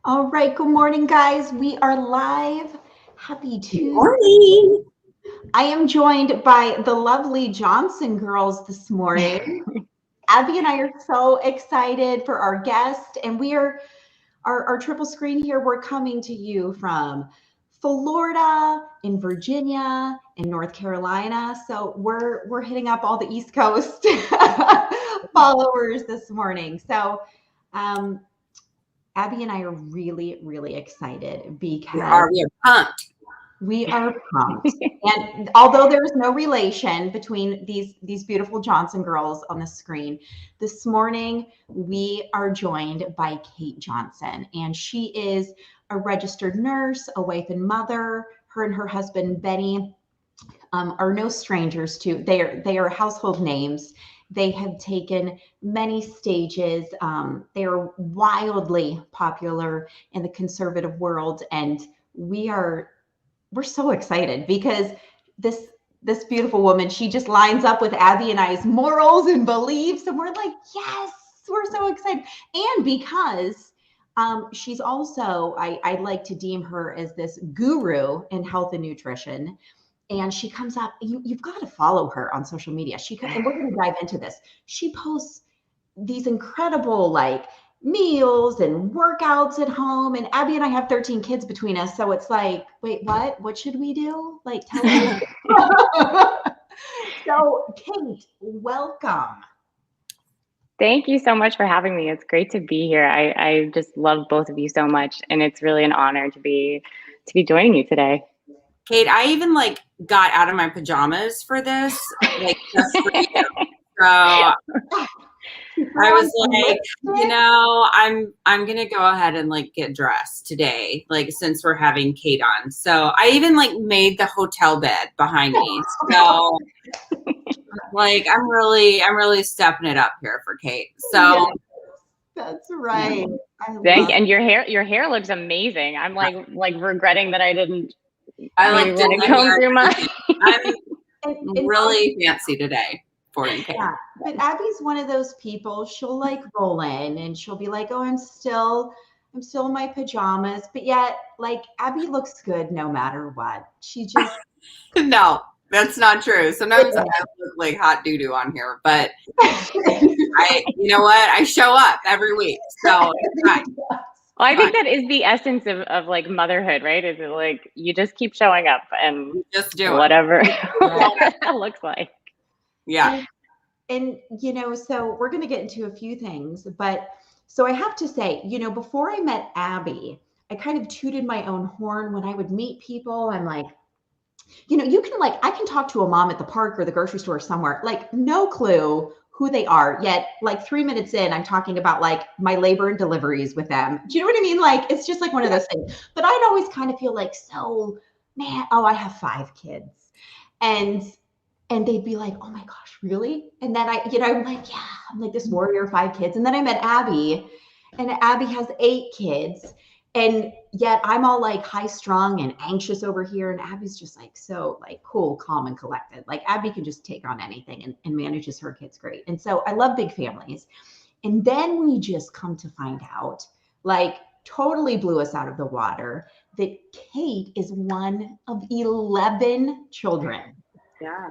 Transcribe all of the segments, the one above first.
All right, good morning, guys. We are live. Happy Good Tuesday. morning. I am joined by the lovely Johnson girls this morning. Abby and I are so excited for our guest, and we are our triple screen here. We're coming to you from Florida, in Virginia, in North Carolina. So we're hitting up all the East Coast followers this morning. So um, Abby and I are really, really excited We because are. We are pumped. we are pumped. And although there is no relation between these beautiful Johnson girls on the screen, this morning we are joined by Kate Johnson, and she is a registered nurse, a wife and mother. Her and her husband Benny are no strangers to. They are household names. They have taken many stages. They are wildly popular in the conservative world, and we're so excited because this beautiful woman, she just lines up with Abby and I's morals and beliefs, and we're like, yes, we're so excited. And because she's also, I like to deem her as this guru in health and nutrition, and she comes up. You've got to follow her on social media. And we're going to dive into this. She posts these incredible like meals and workouts at home. And Abby and I have 13 kids between us, so it's like, wait, what should we do? Like, tell me. So, Kate, welcome. Thank you so much for having me. It's great to be here. I just love both of you so much, and it's really an honor to be joining you today. Kate, I even got out of my pajamas for this, just for you. So I was like, I'm gonna go ahead and get dressed today, since we're having Kate on. So I even made the hotel bed behind me. So I'm really stepping it up here for Kate. So Yes, that's right. Thank you. And your hair looks amazing. I'm like regretting that I didn't comb through mine. I'm really fancy today for you, Kate. Yeah, but Abby's one of those people. She'll roll in and she'll be like, "Oh, I'm still in my pajamas," but yet Abby looks good no matter what. She just No, that's not true. Sometimes I look like hot doo doo on here, but you know what? I show up every week, so it's fine. Well, I think that is the essence of motherhood, right? Is it you just keep showing up and you just do whatever that looks like. Yeah. And so we're going to get into a few things, but so I have to say, before I met Abby, I kind of tooted my own horn when I would meet people. I'm like, you can I can talk to a mom at the park or the grocery store somewhere, no clue who they are. Yet 3 minutes in, I'm talking about my labor and deliveries with them. Do you know what I mean? It's just one of those things. But I'd always kind of feel so, man, oh, I have 5 kids. And they'd be like, "Oh my gosh, really?" And then I'm like, "Yeah, I'm like this warrior, 5 kids." And then I met Abby, and Abby has 8 kids. And yet I'm all high strung and anxious over here. And Abby's just so cool, calm, and collected. Abby can just take on anything and manages her kids great. And so I love big families. And then we just come to find out, totally blew us out of the water, that Kate is one of 11 children. Yeah.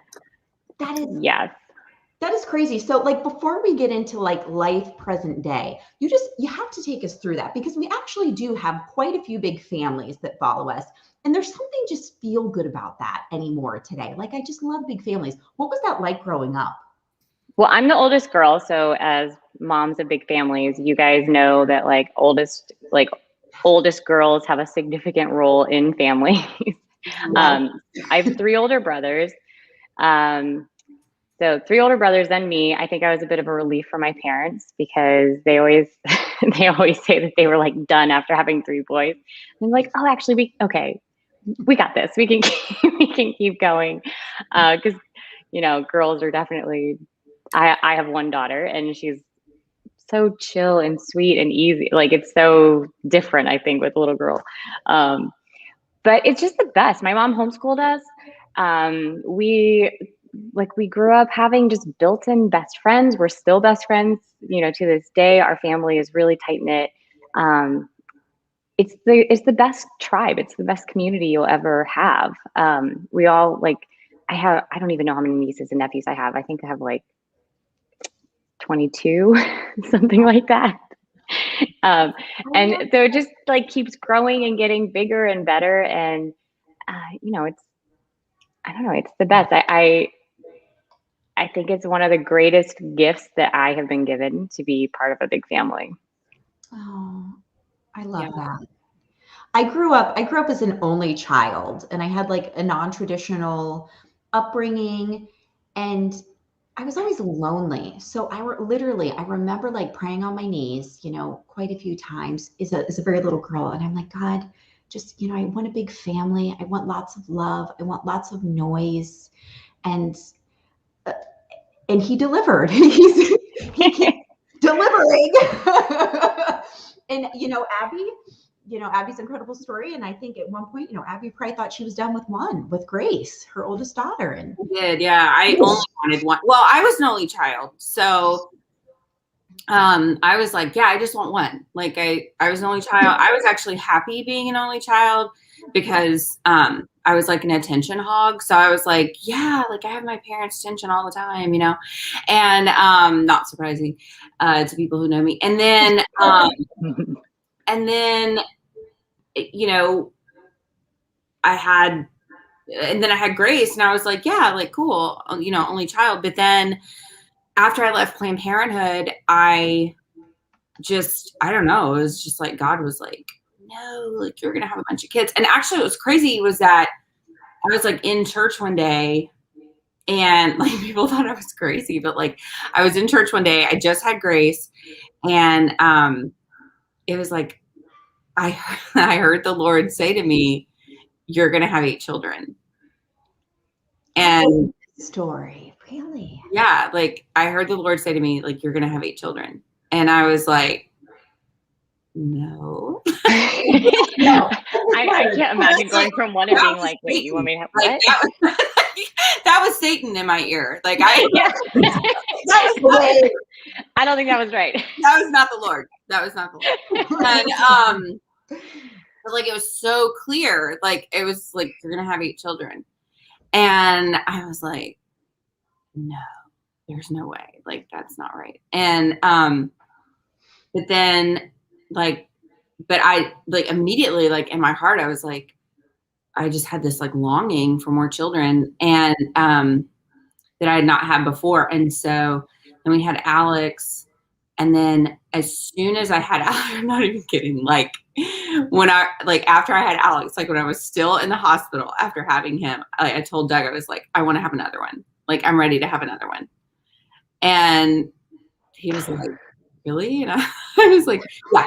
That is crazy. So before we get into life present day, you have to take us through that, because we actually do have quite a few big families that follow us. And there's something just feel good about that anymore today. I just love big families. What was that like growing up? Well, I'm the oldest girl, so as moms of big families, you guys know that oldest girls have a significant role in families. I have 3 older brothers. So 3 older brothers than me. I think I was a bit of a relief for my parents, because they always say that they were done after having 3 boys. And I'm like, oh, actually, we got this. We can we can keep going, because girls are definitely. I have one daughter, and she's so chill and sweet and easy. It's so different, I think, with a little girl. But it's just the best. My mom homeschooled us. We grew up having just built-in best friends. We're still best friends, to this day. Our family is really tight knit. it's the best tribe. It's the best community you'll ever have. We all like, I don't even know how many nieces and nephews I have. I think I have like 22, something like that. And so it just like keeps growing and getting bigger and better. And, I don't know, it's the best. I think it's one of the greatest gifts that I have been given, to be part of a big family. Oh, I love that. I grew up as an only child, and I had like a non-traditional upbringing, and I was always lonely. So I remember like praying on my knees, quite a few times as a very little girl. And I'm like, God, just, I want a big family. I want lots of love. I want lots of noise. And he delivered. He keeps delivering. And, Abby's incredible story. And I think at one point, Abby probably thought she was done with Grace, her oldest daughter. And I did, yeah. I only wanted one. Well, I was an only child. So I was like, yeah, I just want one. Like I was an only child. I was actually happy being an only child because I was like an attention hog. So I was like, yeah, like I have my parents' attention all the time, and not surprising to people who know me. And then I had Grace, and I was like, yeah, like cool, only child. But then after I left Planned Parenthood, I don't know, it was just like God was like, no, like you're gonna have a bunch of kids. And actually what was crazy was that I was like in church one day, and like people thought I was crazy, but like I was in church one day, I just had Grace, and it was like I heard the Lord say to me, you're gonna have 8 children. And story, really? Yeah, like I heard the Lord say to me, like, you're gonna have 8 children. And I was like, no. No. I can't imagine going from one and being like, wait, you want me to have what? That was Satan in my ear. Like I don't think that was right. That was not the Lord. That was not the Lord. And but like it was so clear. Like it was like, you're gonna have 8 children. And I was like, no, there's no way. Like that's not right. And but then but I like immediately, like in my heart, I was like, I just had this like longing for more children, and that I had not had before. And so then we had Alex, and then as soon as I had Alex, I'm not even kidding, like after I had Alex, like when I was still in the hospital after having him, I told Doug, I was like, I want to have another one. Like I'm ready to have another one. And he was like, really? And I was like, yeah,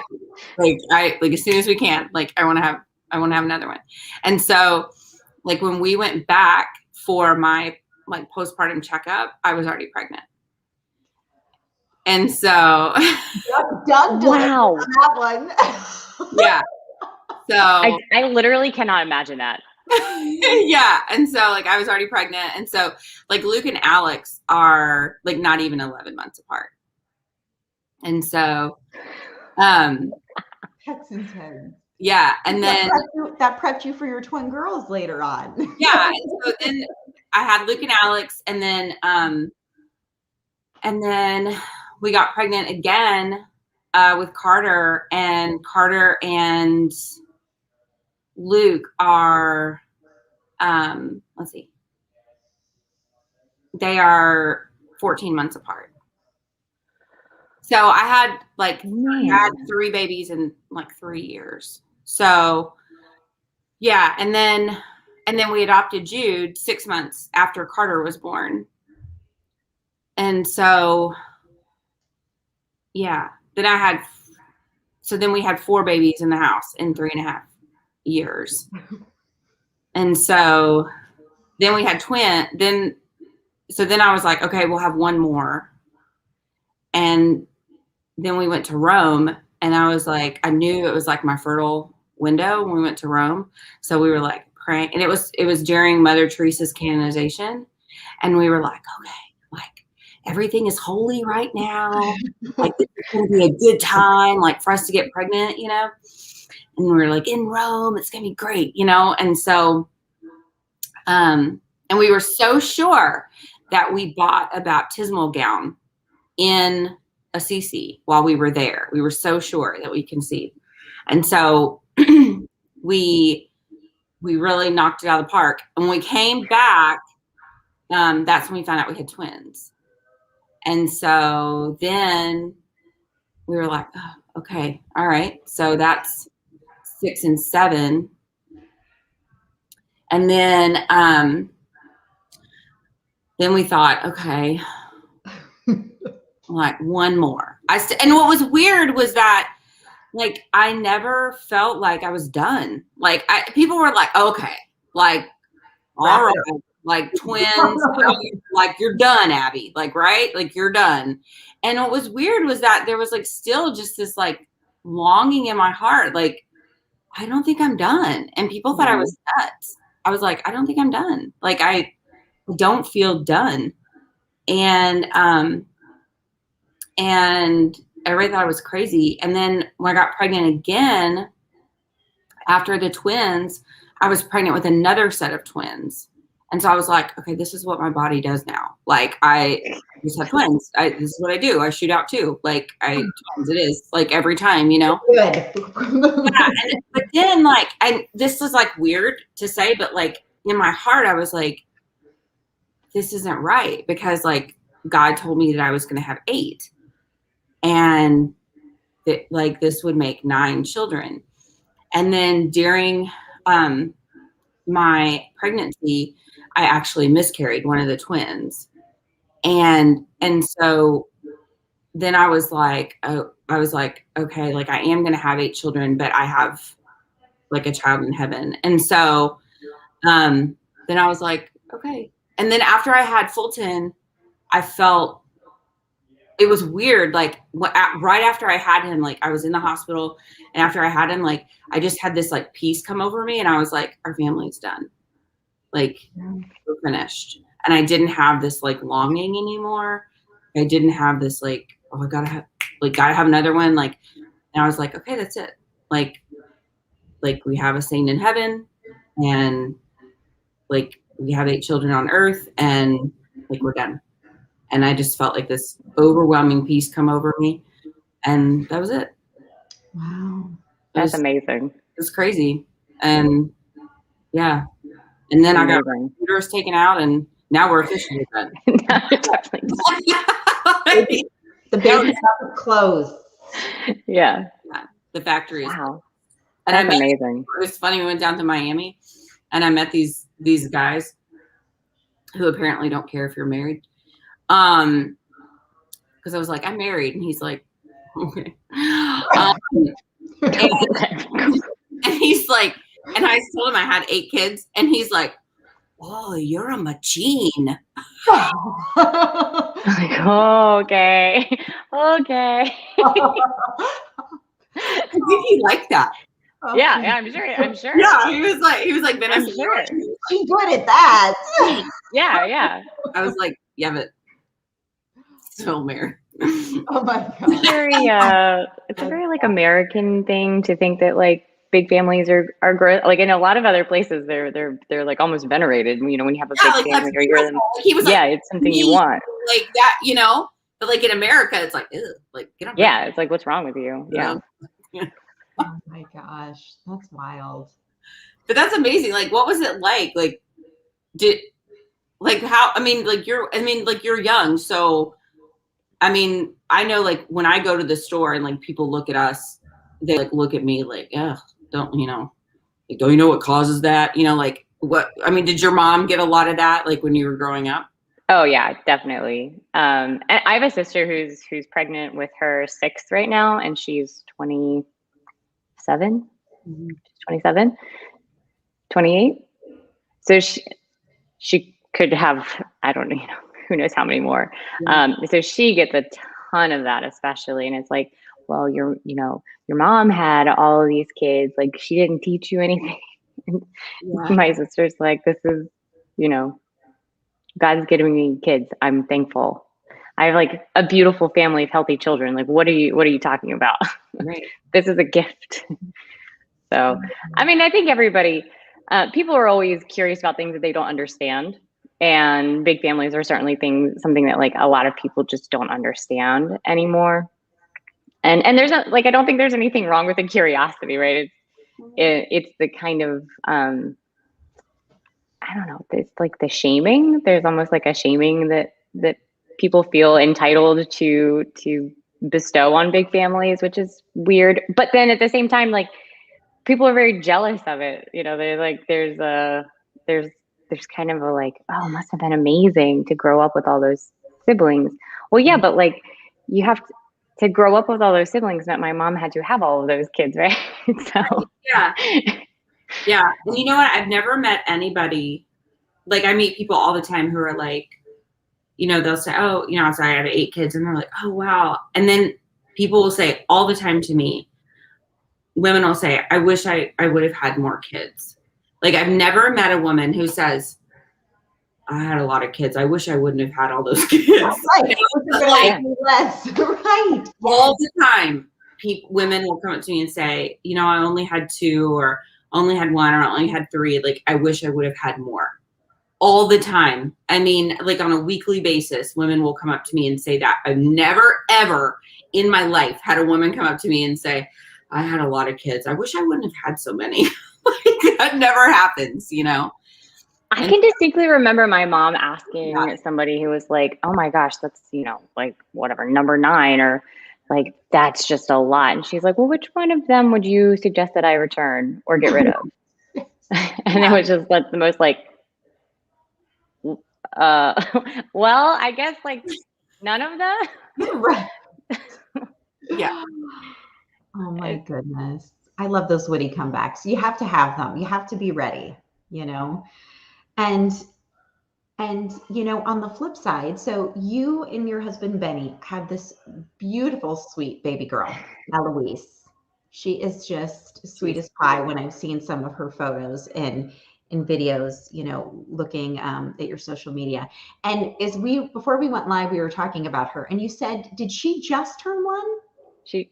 like as soon as we can, like I want to have another one. And so like when we went back for my like postpartum checkup, I was already pregnant. And so Doug wow, that one. Yeah. So I literally cannot imagine that. Yeah. And so like I was already pregnant. And so like Luke and Alex are like not even 11 months apart. And so that's intense. Yeah. And then that prepped you for your twin girls later on. Yeah. And so then I had Luke and Alex, and then we got pregnant again with Carter, and Luke are let's see, they are 14 months apart. So I had I had 3 babies in like 3 years. So yeah, and then we adopted Jude 6 months after Carter was born. And so yeah, then we had 4 babies in the house in 3.5 years. And so then we had then I was like, okay, we'll have 1 more. And then we went to Rome, and I was like, I knew it was like my fertile window when we went to Rome. So we were like praying, and it was during Mother Teresa's canonization. And we were like, okay, like everything is holy right now. Like it's going to be a good time, like for us to get pregnant, And we were like in Rome, it's gonna be great, you know? And so, and we were so sure that we bought a baptismal gown in Assisi while we were there. We were so sure that we conceived. And so we really knocked it out of the park. And when we came back, that's when we found out we had twins. And so then we were like, oh, okay, all right. So that's 6 and 7. And then we thought, okay, like one more. And what was weird was that, like, I never felt like I was done. Like, people were like, okay, like, all right, like twins, like you're done, Abby, like, right? Like you're done. And what was weird was that there was like still just this like longing in my heart. Like, I don't think I'm done. And people thought I was nuts. I was like, I don't think I'm done. Like, I don't feel done. And everybody thought I was crazy. And then when I got pregnant again, after the twins, I was pregnant with another set of twins. And so I was like, okay, this is what my body does now. Like, I just have twins. This is what I do. I shoot out too. Like, twins it is, like, every time, you know? Good. Yeah, but then, like, and this was, like, weird to say, but, like, in my heart, I was like, this isn't right. Because, like, God told me that I was going to have 8. And that, like, this would make 9 children. And then during my pregnancy, I actually miscarried one of the twins. And so then I was like, okay, like I am going to have 8 children, but I have like a child in heaven. And so then I was like, okay. And then after I had Fulton, I felt it was weird. Like right after I had him, like I was in the hospital, and after I had him, like I just had this like peace come over me, and I was like, our family's done. Like we're finished. And I didn't have this like longing anymore. I didn't have this like, oh, I gotta have another one. Like, and I was like, okay, that's it. Like we have a saint in heaven, and like we have 8 children on earth, and like we're done. And I just felt like this overwhelming peace come over me, and that was it. Wow, that's amazing. It's crazy, and yeah. And then I got my uterus taken out, and now we're officially done. The baby's not closed. Yeah. The factory is. Wow. And that's amazing. It was funny. We went down to Miami, and I met these guys who apparently don't care if you're married. Because I was like, I'm married, and he's like, okay. And he's like, and I told him I had 8 kids, and he's like, oh, you're a machine. Like, oh, okay. I think he liked that. Yeah, I'm sure. Yeah, he was like, Vanessa, I'm sure. She's good at that. Yeah. I was like, yeah, but still married. Oh my god. It's a very like American thing to think that like big families are great. Like in a lot of other places, they're like almost venerated. You know, when you have a big family, or you're them. He was like, it's something you want. Like that, you know. But like in America, it's like, ew, like get on. Yeah, it's like, what's wrong with you? Yeah. Oh my gosh, that's wild. But that's amazing. Like, what was it like? Like, you're young, so. I mean, I know like when I go to the store and like people look at us, they like look at me like, yeah, don't you know what causes that? You know, like what, I mean, did your mom get a lot of that like when you were growing up? Oh yeah, definitely. And I have a sister who's pregnant with her 6th right now, and she's 27, 27, 28. So she could have, I don't know, who knows how many more. So she gets a ton of that, especially. And it's like, well, your mom had all of these kids, like she didn't teach you anything. My sister's like, this is, God's giving me kids. I'm thankful. I have like a beautiful family of healthy children. Like, what are you talking about? Right. This is a gift. So, I mean, I think everybody, people are always curious about things that they don't understand. And big families are certainly something that like a lot of people just don't understand anymore. And there's not, like, I don't think there's anything wrong with the curiosity, right? It's the kind of, I don't know, it's like the shaming. There's almost like a shaming that people feel entitled to bestow on big families, which is weird. But then at the same time, like, people are very jealous of it. You know, they're like, there's kind of a like, oh, it must have been amazing to grow up with all those siblings. Well, yeah, but like, you have to grow up with all those siblings meant my mom had to have all of those kids, right? So yeah. Yeah. And you know what? I've never met anybody, like I meet people all the time who are like, you know, they'll say, oh, you know, so I have 8 kids, and they're like, oh, wow. And then people will say all the time to me, women will say, I wish I would have had more kids. Like, I've never met a woman who says, I had a lot of kids. I wish I wouldn't have had all those kids. Right. Like, less. Right. all the time, women will come up to me and say, you know, I only had 2, or only had 1, or only had 3. Like, I wish I would have had more. All the time. I mean, like on a weekly basis, women will come up to me and say that. I've never, ever in my life had a woman come up to me and say, I had a lot of kids. I wish I wouldn't have had so many. Like, that never happens, you know? I can distinctly remember my mom asking somebody who was like, oh my gosh, that's, you know, like whatever, number 9, or like, that's just a lot. And she's like, well, which one of them would you suggest that I return or get rid of? And it was just like the most like, well, I guess like none of them. Right. Yeah. Oh my goodness. I love those witty comebacks. You have to have them. You have to be ready, you know? And you know, on the flip side, so you and your husband Benny have this beautiful, sweet baby girl, Eloise. She is just sweet as pie when I've seen some of her photos and in videos, you know, looking at your social media. And before we went live, we were talking about her, and you said, did she just turn 1? She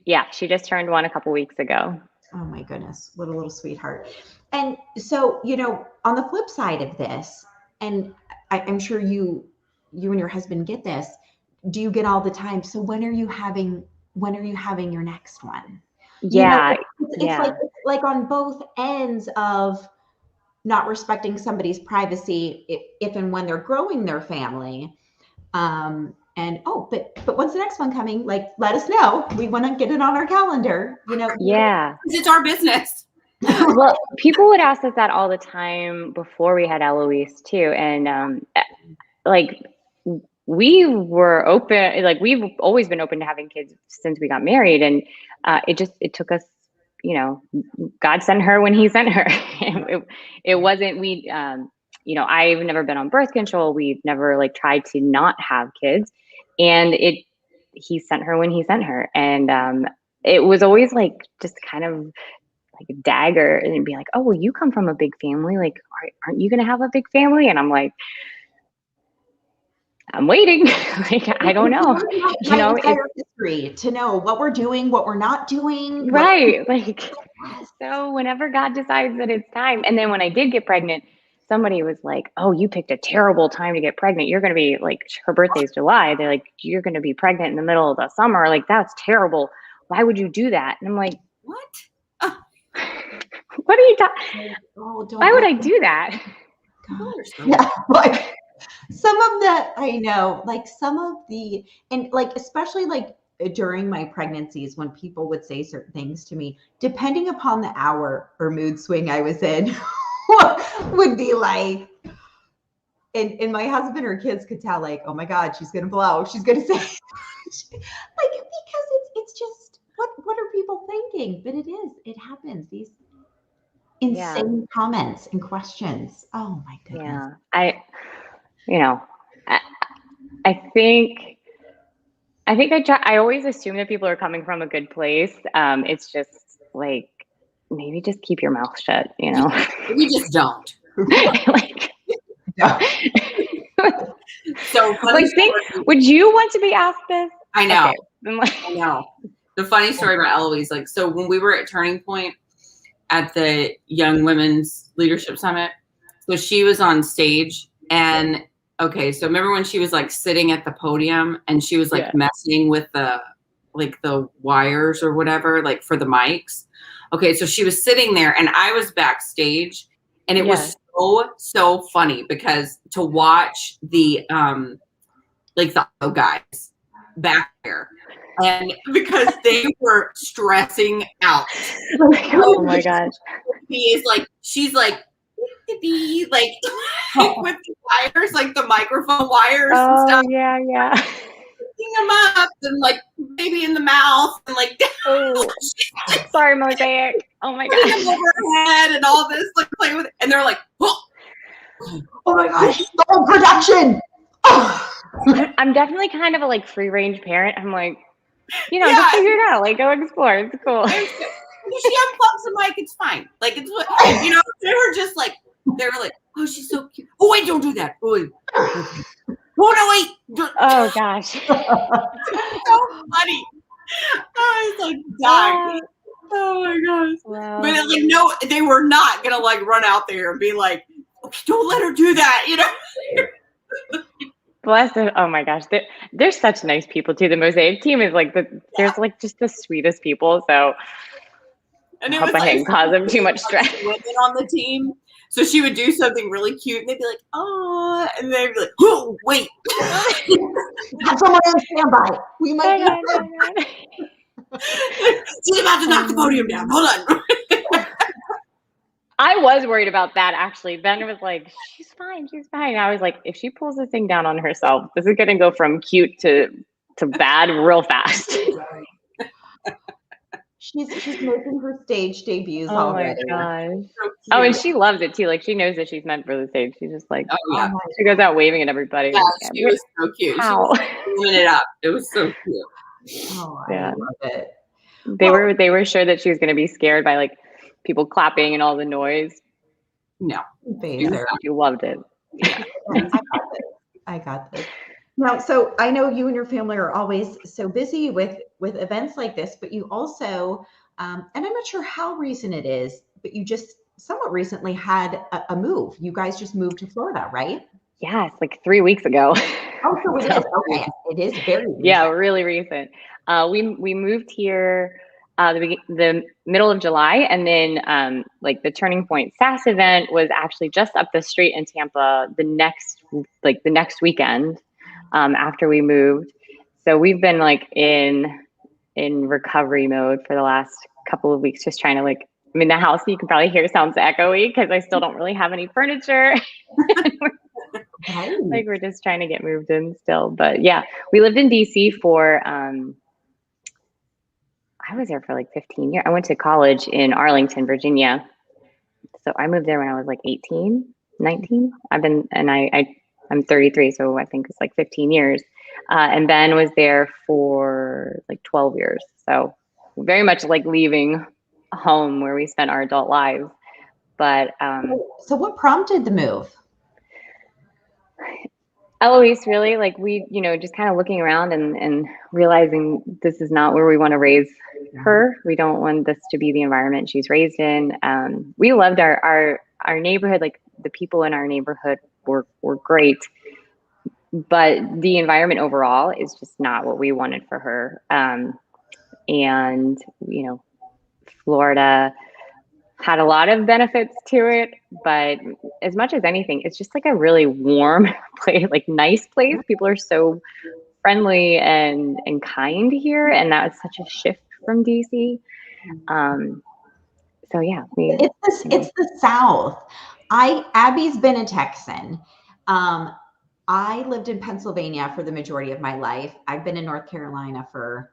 just turned 1 a couple weeks ago. Oh my goodness, what a little sweetheart. And so, you know, on the flip side of this, and I'm sure you and your husband get this, do you get all the time? So when are you having your next one? Yeah. You know, it's like on both ends of not respecting somebody's privacy if and when they're growing their family. But when's the next one coming? Like, let us know. We want to get it on our calendar, you know? Yeah. It's our business. Well, people would ask us that all the time before we had Eloise too. And like, we were open, like we've always been open to having kids since we got married. And it took us, you know, God sent her when he sent her. It wasn't, you know, I've never been on birth control. We've never like tried to not have kids, and he sent her when he sent her. And it was always like, just kind of like a dagger, and it'd be like, oh, well, you come from a big family. Like, aren't you going to have a big family? And I'm like, I'm waiting. Like, I don't know. You know, history to know what we're doing, what we're not doing. Right. Like, so whenever God decides that it's time. And then when I did get pregnant, somebody was like, oh, you picked a terrible time to get pregnant. You're going to be like, her birthday's July. They're like, you're going to be pregnant in the middle of the summer. Like, that's terrible. Why would you do that? And I'm like, what? What are you talking? Why would I do that? Yeah, like some of that, I know, like some of the, and like, especially like during my pregnancies, when people would say certain things to me, depending upon the hour or mood swing I was in, would be like, and my husband or kids could tell, like, oh my God, she's going to blow. She's going to say, like, because it's just, what are people thinking? But it happens. These insane comments and questions. Oh my goodness. Yeah. I think I always assume that people are coming from a good place. It's just like, maybe just keep your mouth shut, you know? We just don't. Like, so like, would you want to be asked this? I know. Okay. I know. The funny story about Eloise, like, so when we were at Turning Point, at the Young Women's Leadership Summit. So she was on stage, and okay, so remember when she was like sitting at the podium and she was like messing with the wires or whatever, like for the mics. Okay, so she was sitting there and I was backstage, and it was so funny because to watch the like the audio guys back there, and because they were stressing out. Oh my gosh. She's like with the wires, like the microphone wires and stuff. Yeah. Picking them up and like maybe in the mouth and like sorry, Mosaic. Oh my putting gosh. them over her head and all this, like playing with it. And they're like, oh my gosh, the whole production. I'm definitely kind of a like free range parent. I'm like, just figure it out. Like, go explore. It's cool. If she unplugs the mic, it's fine. Like, it's what, they were just like, they were like, oh, she's so cute. Oh, wait, don't do that. Oh, wait. Oh, no, wait. Oh, gosh. It's so funny. I was like dying. Oh, my gosh. Wow. But like, no, they were not going to like run out there and be like, okay, don't let her do that, Bless them. Oh my gosh. They're such nice people too. The Mosaic team is like there's like just the sweetest people. So and I hope I didn't cause them too much stress. Women on the team. So she would do something really cute and they'd be like, oh, and they'd be like, oh, wait. Have someone on standby. We might be. She's about to knock the podium down. Hold on. I was worried about that actually. Ben was like, she's fine. And I was like, if she pulls this thing down on herself, this is gonna go from cute to bad real fast. She's making her stage debuts already. Oh my gosh. So and she loves it too. Like she knows that she's meant for the stage. She's just like, she goes out waving at everybody. Yeah, she was so cute. How? She was doing it up. It was so cute. Oh, I love it. They were sure that she was gonna be scared by like people clapping and all the noise. No. You loved it. Yeah. I got this. Now, so I know you and your family are always so busy with events like this, but you also, and I'm not sure how recent it is, but you just somewhat recently had a move. You guys just moved to Florida, right? Yeah, it's like 3 weeks ago. Oh, so it is. Okay. It is very recent. Yeah, really recent. We moved here the middle of July, and then like the Turning Point SAS event was actually just up the street in Tampa the next weekend after we moved. So we've been like in recovery mode for the last couple of weeks, just trying to the house, you can probably hear, sounds echoey because I still don't really have any furniture. Like we're just trying to get moved in still. But yeah, we lived in DC for I was there for like 15 years. I went to college in Arlington, Virginia. So I moved there when I was like 18, 19. I'm 33, so I think it's like 15 years. And Ben was there for like 12 years. So very much like leaving home where we spent our adult lives. But so what prompted the move? Eloise, really, like we, just kind of looking around and realizing this is not where we want to raise her. We don't want this to be the environment she's raised in. We loved our neighborhood. Like the people in our neighborhood were great, but the environment overall is just not what we wanted for her. And Florida had a lot of benefits to it, but as much as anything, it's just like a really warm place, like nice place. People are so friendly and kind here, and that was such a shift from DC. So yeah, it's the South. Abby's been a Texan. I lived in Pennsylvania for the majority of my life. I've been in North Carolina for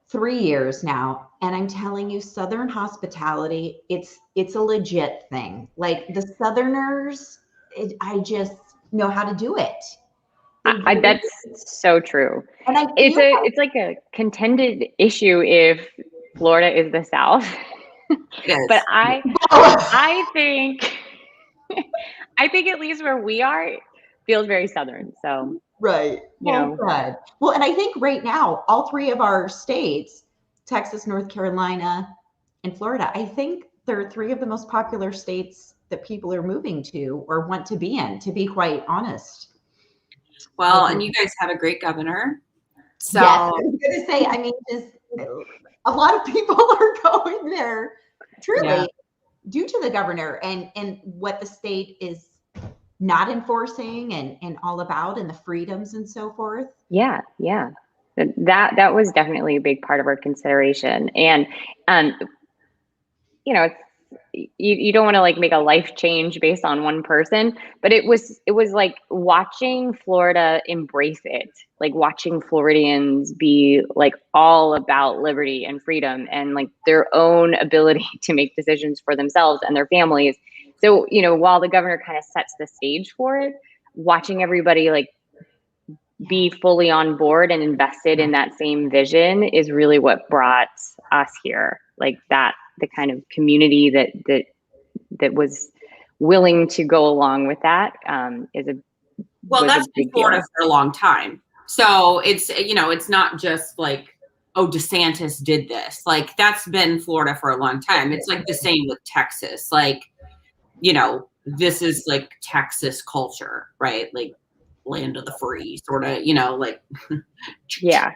3 years now, and I'm telling you, Southern hospitality, it's a legit thing. Like the Southerners, I just know how to do it. That's so true. And it's like a contended issue if Florida is the South. But I think at least where we are, it feels very Southern. So right. Good. Well, and I think right now, all three of our states, Texas, North Carolina, and Florida, I think they're three of the most popular states that people are moving to or want to be in, to be quite honest. Well, and you guys have a great governor. So yes, I was going to say, I mean, just a lot of people are going there truly due to the governor and what the state is not enforcing and all about, and the freedoms and so forth. Yeah. That was definitely a big part of our consideration. And it's, you don't want to like make a life change based on one person, but it was like watching Florida embrace it, like watching Floridians be like all about liberty and freedom and like their own ability to make decisions for themselves and their families. So, while the governor kind of sets the stage for it, watching everybody like be fully on board and invested in that same vision is really what brought us here. Like that, the kind of community that was willing to go along with that that's been Florida for a long time. So it's, it's not just like, oh, DeSantis did this. Like that's been Florida for a long time. It's like the same with Texas. Like, this is like Texas culture, right? Like land of the free sort of, like, yeah,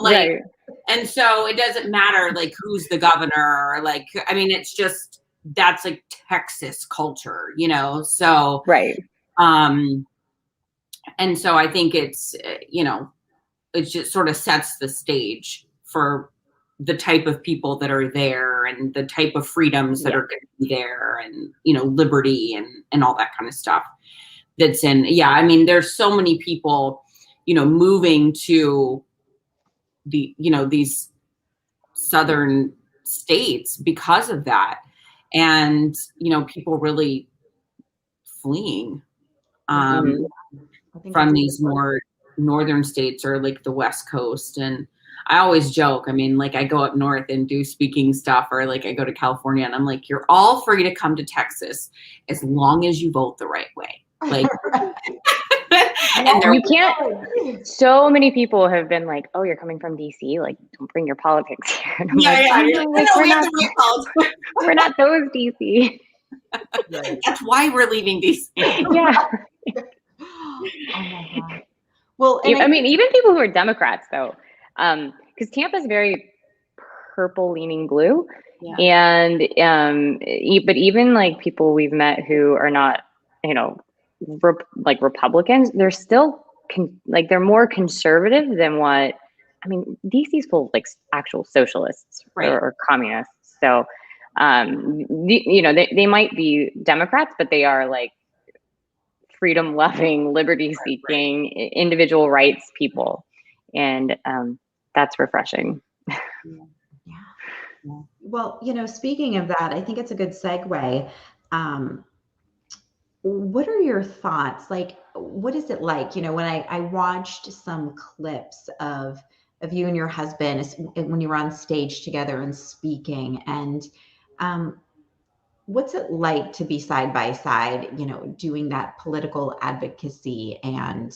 right. And so it doesn't matter like who's the governor, like, I mean, it's just, that's like Texas culture, so, right. And so I think it's, it just sort of sets the stage for the type of people that are there and the type of freedoms that are going to be there and, liberty and all that kind of stuff that's in. Yeah. I mean, there's so many people, moving to the, these southern states because of that. And, people really fleeing from these more northern states or like the West Coast. And I always joke, I mean, like I go up north and do speaking stuff, or like I go to California and I'm like, you're all free to come to Texas as long as you vote the right way. Like, and you can't, so many people have been like, oh, you're coming from DC, like don't bring your politics here. And we're not those DC. That's why we're leaving DC. Yeah. Oh my God. Well, I mean, even people who are Democrats though, because Tampa's very purple leaning blue. Yeah. And but even like people we've met who are not, like Republicans, they're still they're more conservative than what, I mean, DC's full of like actual socialists, right, or communists. So, they might be Democrats, but they are like freedom loving, liberty seeking, individual rights people. And that's refreshing. Yeah. Well, speaking of that, I think it's a good segue. What are your thoughts? Like, what is it like? When I watched some clips of you and your husband when you were on stage together and speaking, and what's it like to be side by side, doing that political advocacy and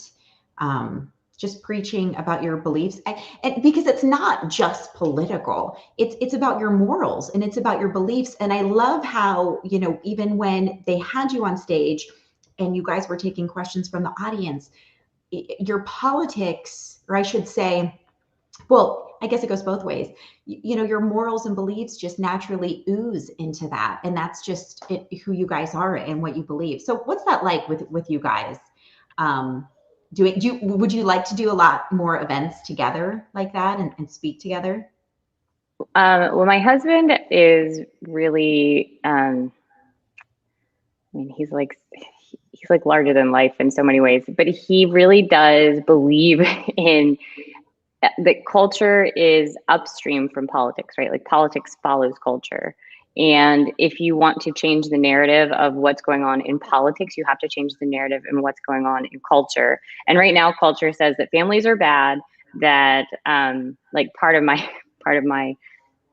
just preaching about your beliefs, and because it's not just political, it's about your morals and it's about your beliefs. And I love how, even when they had you on stage and you guys were taking questions from the audience, your politics, or I should say, well, I guess it goes both ways. Your morals and beliefs just naturally ooze into that. And that's just who you guys are and what you believe. So what's that like with you guys? Would you like to do a lot more events together like that and speak together? Well, my husband is really, I mean, he's like larger than life in so many ways, but he really does believe in that culture is upstream from politics, right? Like politics follows culture. And if you want to change the narrative of what's going on in politics, you have to change the narrative in what's going on in culture. And right now, culture says that families are bad, that like part of my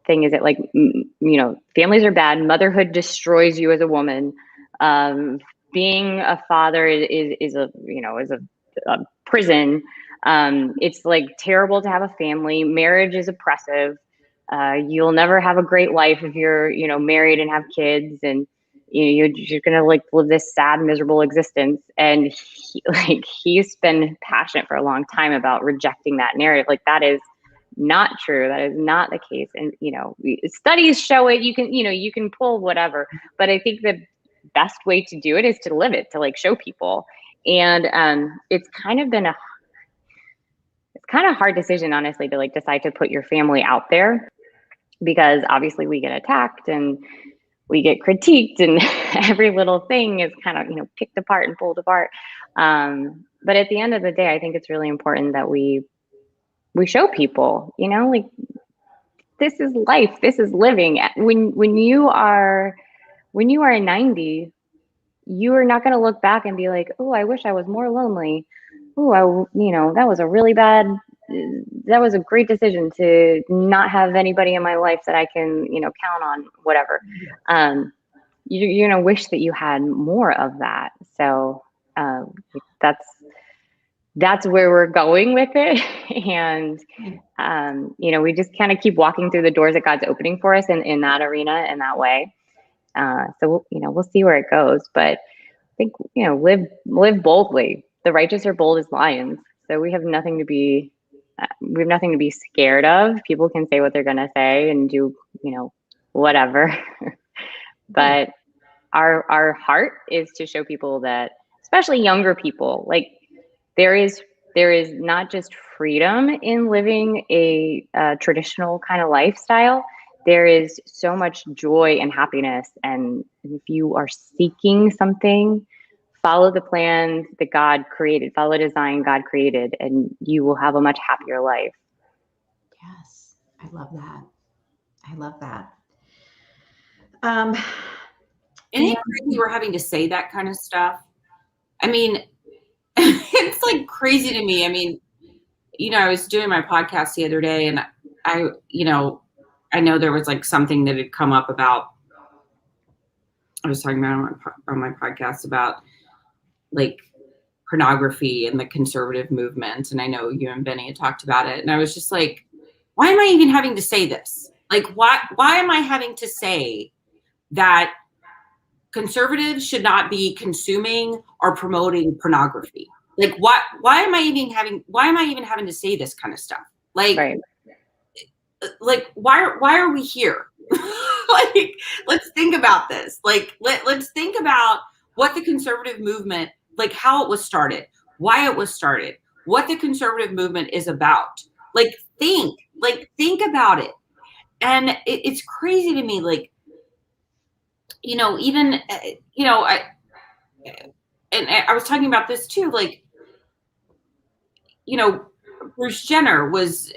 thing is that like, families are bad. Motherhood destroys you as a woman. Being a father is a prison. It's like terrible to have a family. Marriage is oppressive. You'll never have a great life if you're, married and have kids, and you're gonna like live this sad, miserable existence. And he's been passionate for a long time about rejecting that narrative. Like, that is not true. That is not the case. And studies show it. You can pull whatever, but I think the best way to do it is to live it, to like show people. And it's kind of been a hard decision, honestly, to like decide to put your family out there, because obviously we get attacked and we get critiqued, and every little thing is kind of, picked apart and pulled apart. But at the end of the day, I think it's really important that we show people, like, this is life, this is living. When you are 90, you are not going to look back and be like, oh, I wish I was more lonely. Oh, that was a great decision to not have anybody in my life that I can, count on, whatever. You're going to wish that you had more of that. So that's where we're going with it. And, we just kind of keep walking through the doors that God's opening for us in that arena, in that way. So, we'll see where it goes, but I think, live boldly. The righteous are bold as lions. So we have nothing to be scared of. People can say what they're going to say and do, whatever. But our heart is to show people that, especially younger people, like, there is not just freedom in living a traditional kind of lifestyle. There is so much joy and happiness. And if you are seeking something, follow the plan that God created, follow the design God created, and you will have a much happier life. Yes, I love that. I love that. And it's crazy we're having to say that kind of stuff. I mean, it's like crazy to me. I mean, I was doing my podcast the other day, and I know there was like something that had come up about, I was talking about on my podcast about like pornography and the conservative movement. And I know you and Benny had talked about it. And I was just like, why am I even having to say this? Like, why am I having to say that conservatives should not be consuming or promoting pornography? Like, why am I even having to say this kind of stuff? Like, right. Like, why are we here? Like, let's think about this. Like, let's think about what the conservative movement, like how it was started, why it was started, what the conservative movement is about. Like, think about it. And it's crazy to me. Like, even, I was talking about this too. Like, Bruce Jenner was,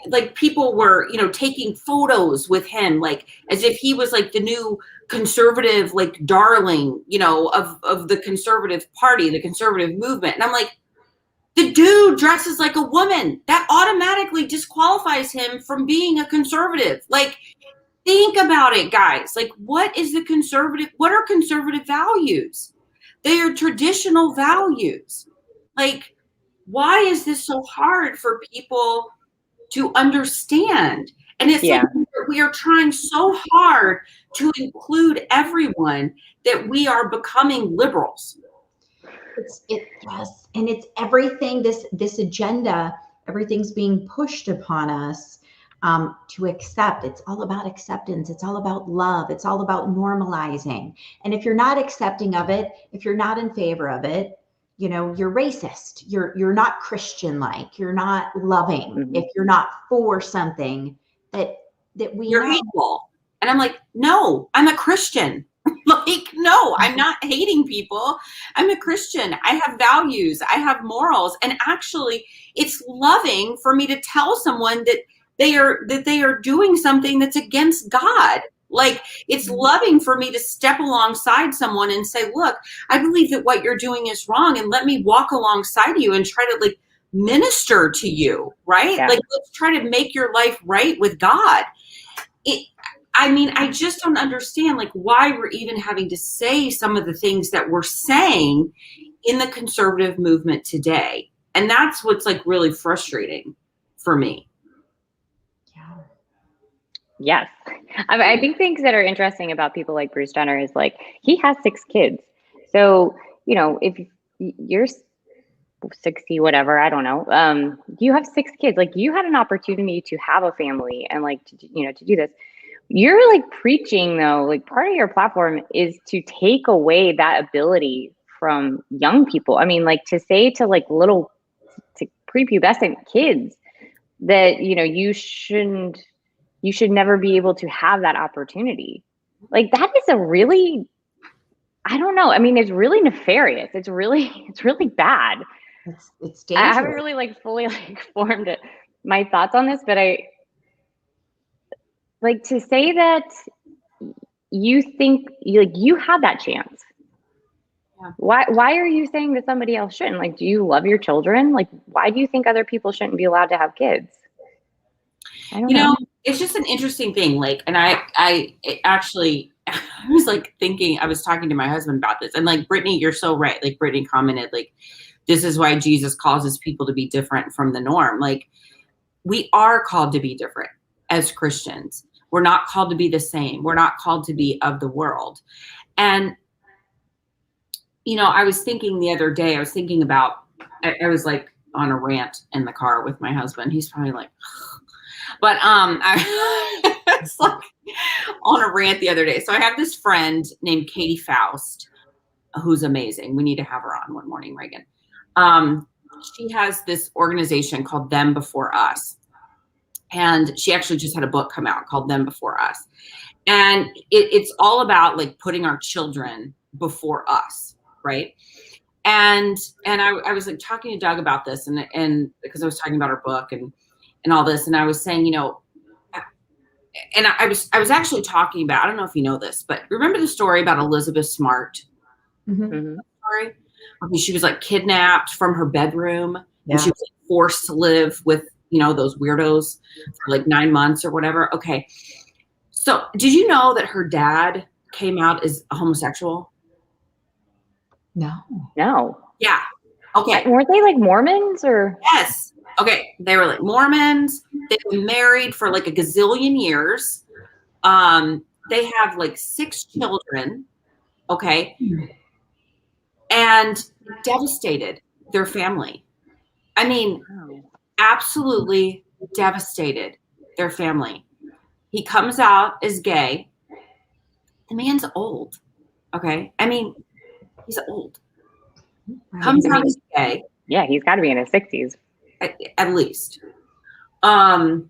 like, people were, taking photos with him, like, as if he was like the new conservative, like, darling, of the conservative party, the conservative movement. And I'm like, the dude dresses like a woman. That automatically disqualifies him from being a conservative. Like, think about it, guys. Like, what are conservative values? They are traditional values. Like, why is this so hard for people to understand? And it's like we are trying so hard to include everyone that we are becoming liberals. Yes, and it's everything. This agenda, everything's being pushed upon us to accept. It's all about acceptance. It's all about love. It's all about normalizing. And if you're not accepting of it, if you're not in favor of it, you're racist. You're not Christian-like. You're not loving. Mm-hmm. If you're not for something that you're hateful. And I'm like, no, I'm a Christian. Like, no, I'm not hating people. I'm a Christian. I have values. I have morals. And actually, it's loving for me to tell someone that they are doing something that's against God. Like, it's loving for me to step alongside someone and say, look, I believe that what you're doing is wrong, and let me walk alongside you and try to, like, minister to you, right? Yeah. Like, let's try to make your life right with God. I just don't understand, like, why we're even having to say some of the things that we're saying in the conservative movement today. And that's what's like really frustrating for me. Yeah. Yes. I think things that are interesting about people like Bruce Jenner is like, he has 6 kids. So, you know, if you're 60, whatever, I don't know. You have 6 kids, like you had an opportunity to have a family and like, to do this. You're like preaching though, like part of your platform is to take away that ability from young people. I mean, like to say to like to prepubescent kids that, you should never be able to have that opportunity. Like that is a really, I don't know. I mean, it's really nefarious. It's really bad. It's I dangerous. haven't really like fully like formed my thoughts on this, but I like to say that you think you had that chance. Yeah. Why are you saying that somebody else shouldn't? Like, do you love your children? Like, why do you think other people shouldn't be allowed to have kids? I don't know. It's just an interesting thing. Like, and I actually, I was like thinking, I was talking to my husband about this, and like, Brittany, you're so right. Like, Brittany commented, like, this is why Jesus causes people to be different from the norm. Like, we are called to be different as Christians. We're not called to be the same. We're not called to be of the world. And, I was thinking the other day, I was thinking about, I was like on a rant in the car with my husband. He's probably like, but I was like on a rant the other day. So I have this friend named Katie Faust, who's amazing. We need to have her on one morning, Reagan. She has this organization called Them Before Us. And she actually just had a book come out called Them Before Us. And it's all about like putting our children before us, right? And I was like talking to Doug about this, and because I was talking about her book and all this, and I was saying, and I was actually talking about, I don't know if you know this, but remember the story about Elizabeth Smart? Mhm. Story? I mean, she was like kidnapped from her bedroom, Yeah. and she was like, forced to live with those weirdos for like 9 months or whatever. Okay, so did you know that her dad came out as a homosexual? No. Yeah. Okay. Weren't they like Mormons or? Yes. Okay. They were like Mormons. They've been married for like a gazillion years. They have like 6 children. Okay. And devastated their family. I mean, absolutely devastated their family. He comes out as gay. The man's old. Okay. I mean, he's old. Comes out as gay. Yeah, he's got to be in his 60s. At least. And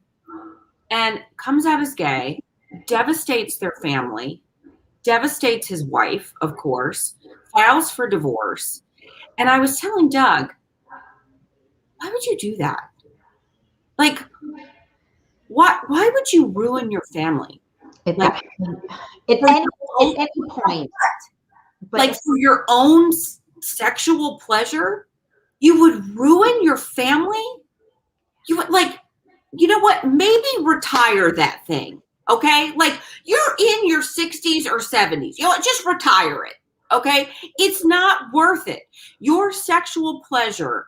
comes out as gay, devastates their family, devastates his wife, of course, files for divorce. And I was telling Doug, why would you do that? Like, why would you ruin your family? At any point. But like for your own sexual pleasure, you would ruin your family? You would, like, you know what? Maybe retire that thing, okay? Like, you're in your 60s or 70s. Just retire it, okay? It's not worth it. Your sexual pleasure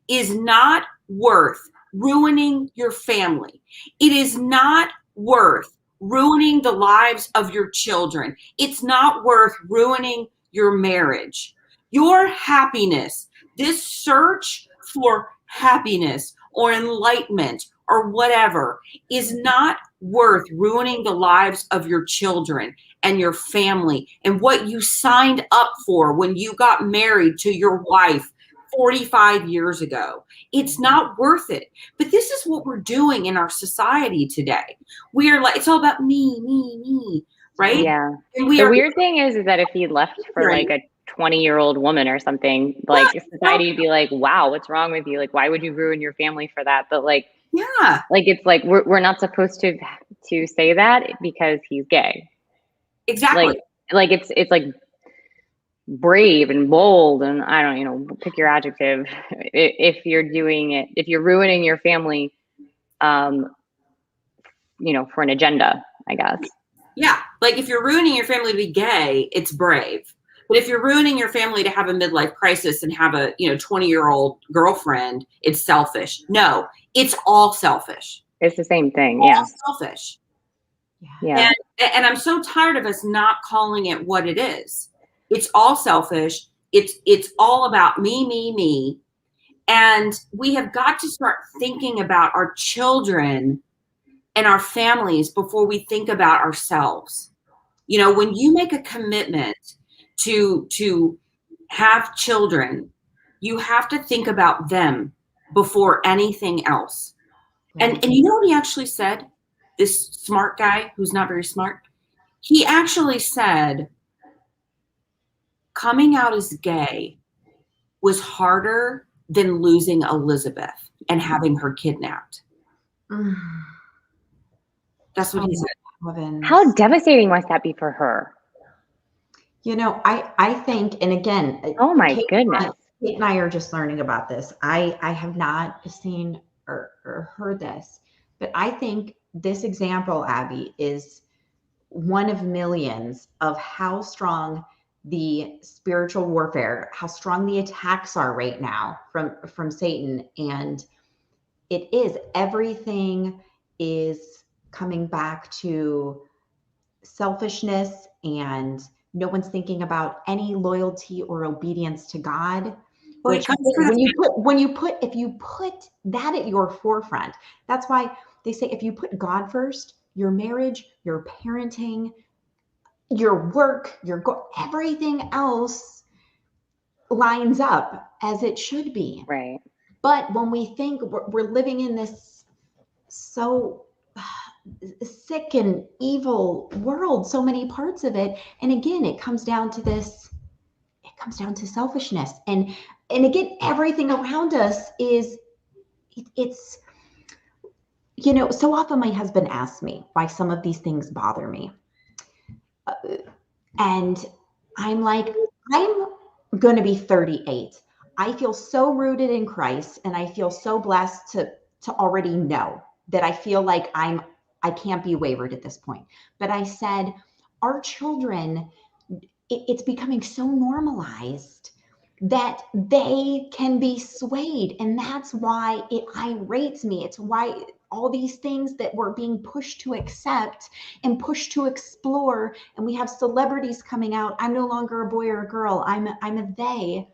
is not worth ruining your family. It is not worth ruining the lives of your children. It's not worth ruining your marriage. Your happiness, this search for happiness or enlightenment or whatever, is not worth ruining the lives of your children and your family and what you signed up for when you got married to your wife 45 years ago. It's not worth it. But this is what we're doing in our society today. We are like, it's all about me, right? Yeah. And The weird thing is that if he left for like a 20-year-old woman or something, like society would be like, wow, what's wrong with you? Like, why would you ruin your family for that? But like, yeah, like it's like we're not supposed to say that because he's gay. Exactly. Like it's like brave and bold, and I don't, pick your adjective. If you're doing it, if you're ruining your family, for an agenda, I guess. Yeah. Like if you're ruining your family to be gay, it's brave. But if you're ruining your family to have a midlife crisis and have a 20-year-old girlfriend, it's selfish. No, it's all selfish. It's the same thing. All Yeah. selfish. Yeah. And I'm so tired of us not calling it what it is. It's all selfish. It's all about me, me, me. And we have got to start thinking about our children and our families before we think about ourselves. When you make a commitment to have children, you have to think about them before anything else. And you know what he actually said? This smart guy who's not very smart, he actually said coming out as gay was harder than losing Elizabeth and having her kidnapped. That's what he said. How devastating must that be for her? I think, and again, oh my goodness, Kate and I are just learning about this. I have not seen or heard this, but I think this example, Abby, is one of millions of how strong the spiritual warfare, how strong the attacks are right now from Satan. And it is, everything is coming back to selfishness, and no one's thinking about any loyalty or obedience to God. Which if you put that at your forefront, that's why they say if you put God first, your marriage, your parenting, your work, everything else lines up as it should be. Right. But when we think we're living in this so sick and evil world, so many parts of it, and again, it comes down to selfishness, and again, everything around us is, it's, so often my husband asks me why some of these things bother me. And I'm like, I'm going to be 38. I feel so rooted in Christ, and I feel so blessed to already know that I feel like I can't be wavered at this point. But I said, our children, it's becoming so normalized that they can be swayed. And that's why it irates me. It's why all these things that we're being pushed to accept and pushed to explore, and we have celebrities coming out, I'm no longer a boy or a girl, I'm a they.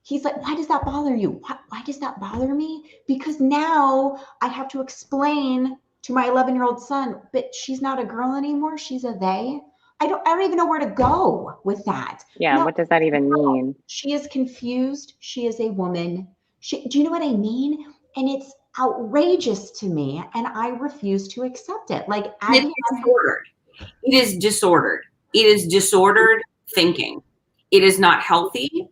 He's like, why does that bother you? Why does that bother me? Because now I have to explain to my 11-year-old son, but she's not a girl anymore, she's a they. I don't even know where to go with that. Yeah, what does that even mean? She is confused. She is a woman. Do you know what I mean? And it's outrageous to me, and I refuse to accept it. Like, it's disordered. It is disordered. It is disordered thinking. It is not healthy.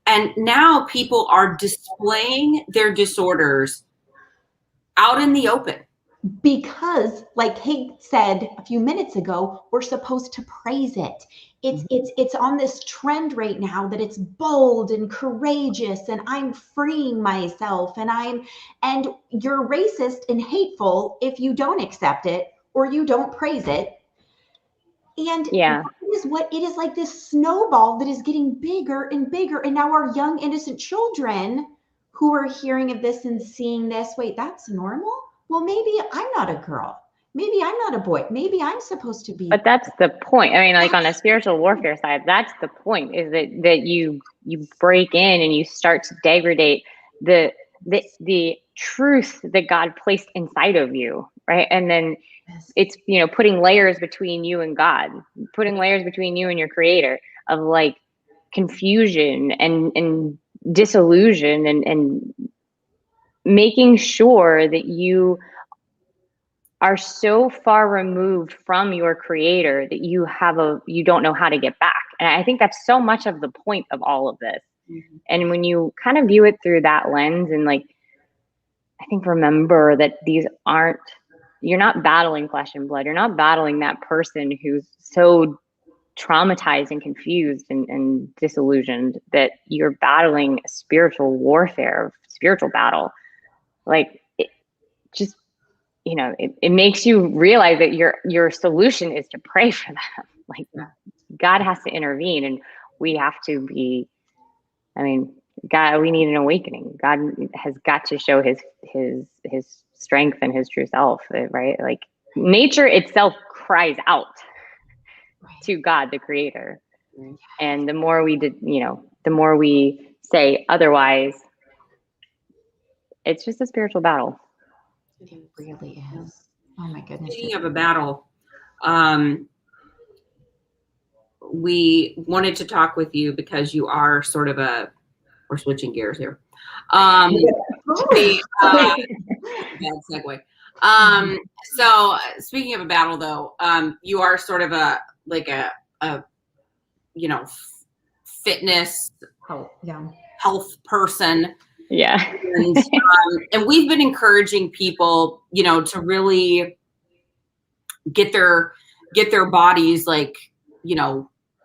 And now people are displaying their disorders out in the open. Because, like Kate said a few minutes ago, we're supposed to praise it. It's on this trend right now that it's bold and courageous, and I'm freeing myself, and you're racist and hateful if you don't accept it or you don't praise it. And it is like this snowball that is getting bigger and bigger. And now our young, innocent children who are hearing of this and seeing this, wait, that's normal? Well, maybe I'm not a girl. Maybe I'm not a boy. Maybe I'm supposed to be. But that's the point. I mean, like on a spiritual warfare side, that's the point, is that you break in and you start to degrade the truth that God placed inside of you, right? And then it's, putting layers between you and God, putting layers between you and your creator of like confusion and disillusion, and making sure that you are so far removed from your creator that you don't know how to get back. And I think that's so much of the point of all of this. Mm-hmm. And when you kind of view it through that lens, and like, I think, remember that you're not battling flesh and blood. You're not battling that person who's so traumatized and confused and disillusioned, that you're battling a spiritual warfare, spiritual battle. Like, it just, it makes you realize that your solution is to pray for them. Like, God has to intervene. And we have to be, I mean, God, we need an awakening. God has got to show his strength and his true self, right? Like nature itself cries out to God, the creator. And the more we did, the more we say otherwise, it's just a spiritual battle. It really is. Oh my goodness. Speaking of a battle, we wanted to talk with you because you are sort of we're switching gears here. Bad segue. So speaking of a battle though, you are sort of a fitness health person. Yeah. And we've been encouraging people, to really get their bodies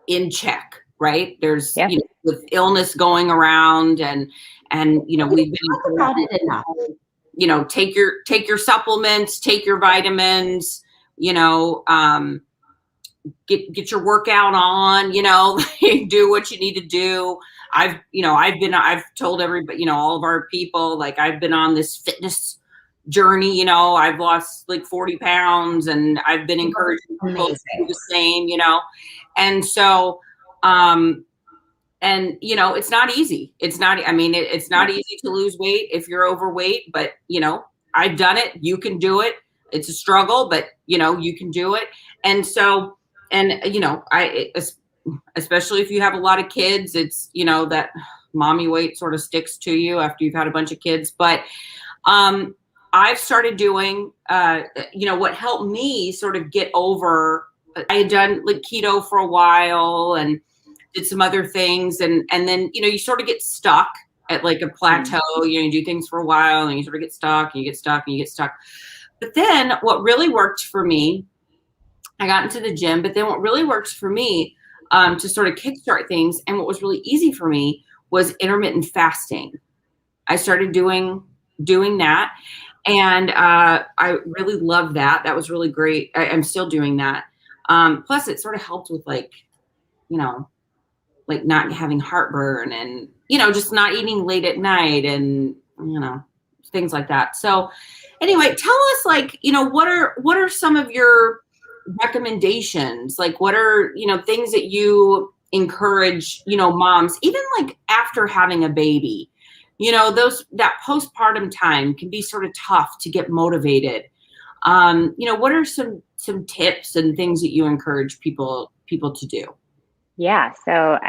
in check, right? There's with illness going around and we've been about it enough. Take your supplements, take your vitamins, get your workout on, do what you need to do. I've told everybody, all of our people, like I've been on this fitness journey, I've lost like 40 pounds and I've been encouraging people to do the same, and so, it's not easy. It's not easy to lose weight if you're overweight, but I've done it. You can do it. It's a struggle, but you can do it. And so, especially if you have a lot of kids, it's, that mommy weight sort of sticks to you after you've had a bunch of kids. But I've started doing, what helped me sort of get over, I had done like keto for a while and did some other things. And then, you sort of get stuck at like a plateau, you do things for a while and you sort of get stuck and you get stuck and you get stuck. But then what really worked for me, I got into the gym, but then what really worked for me to sort of kickstart things and what was really easy for me was intermittent fasting. I started doing that and I really loved that. That was really great. I'm still doing that. Plus it sort of helped with like not having heartburn and, just not eating late at night and, things like that. So anyway, tell us what are some of your recommendations? Like what are, things that you encourage, moms, even like after having a baby, that postpartum time can be sort of tough to get motivated. What are some tips and things that you encourage people to do? Yeah. So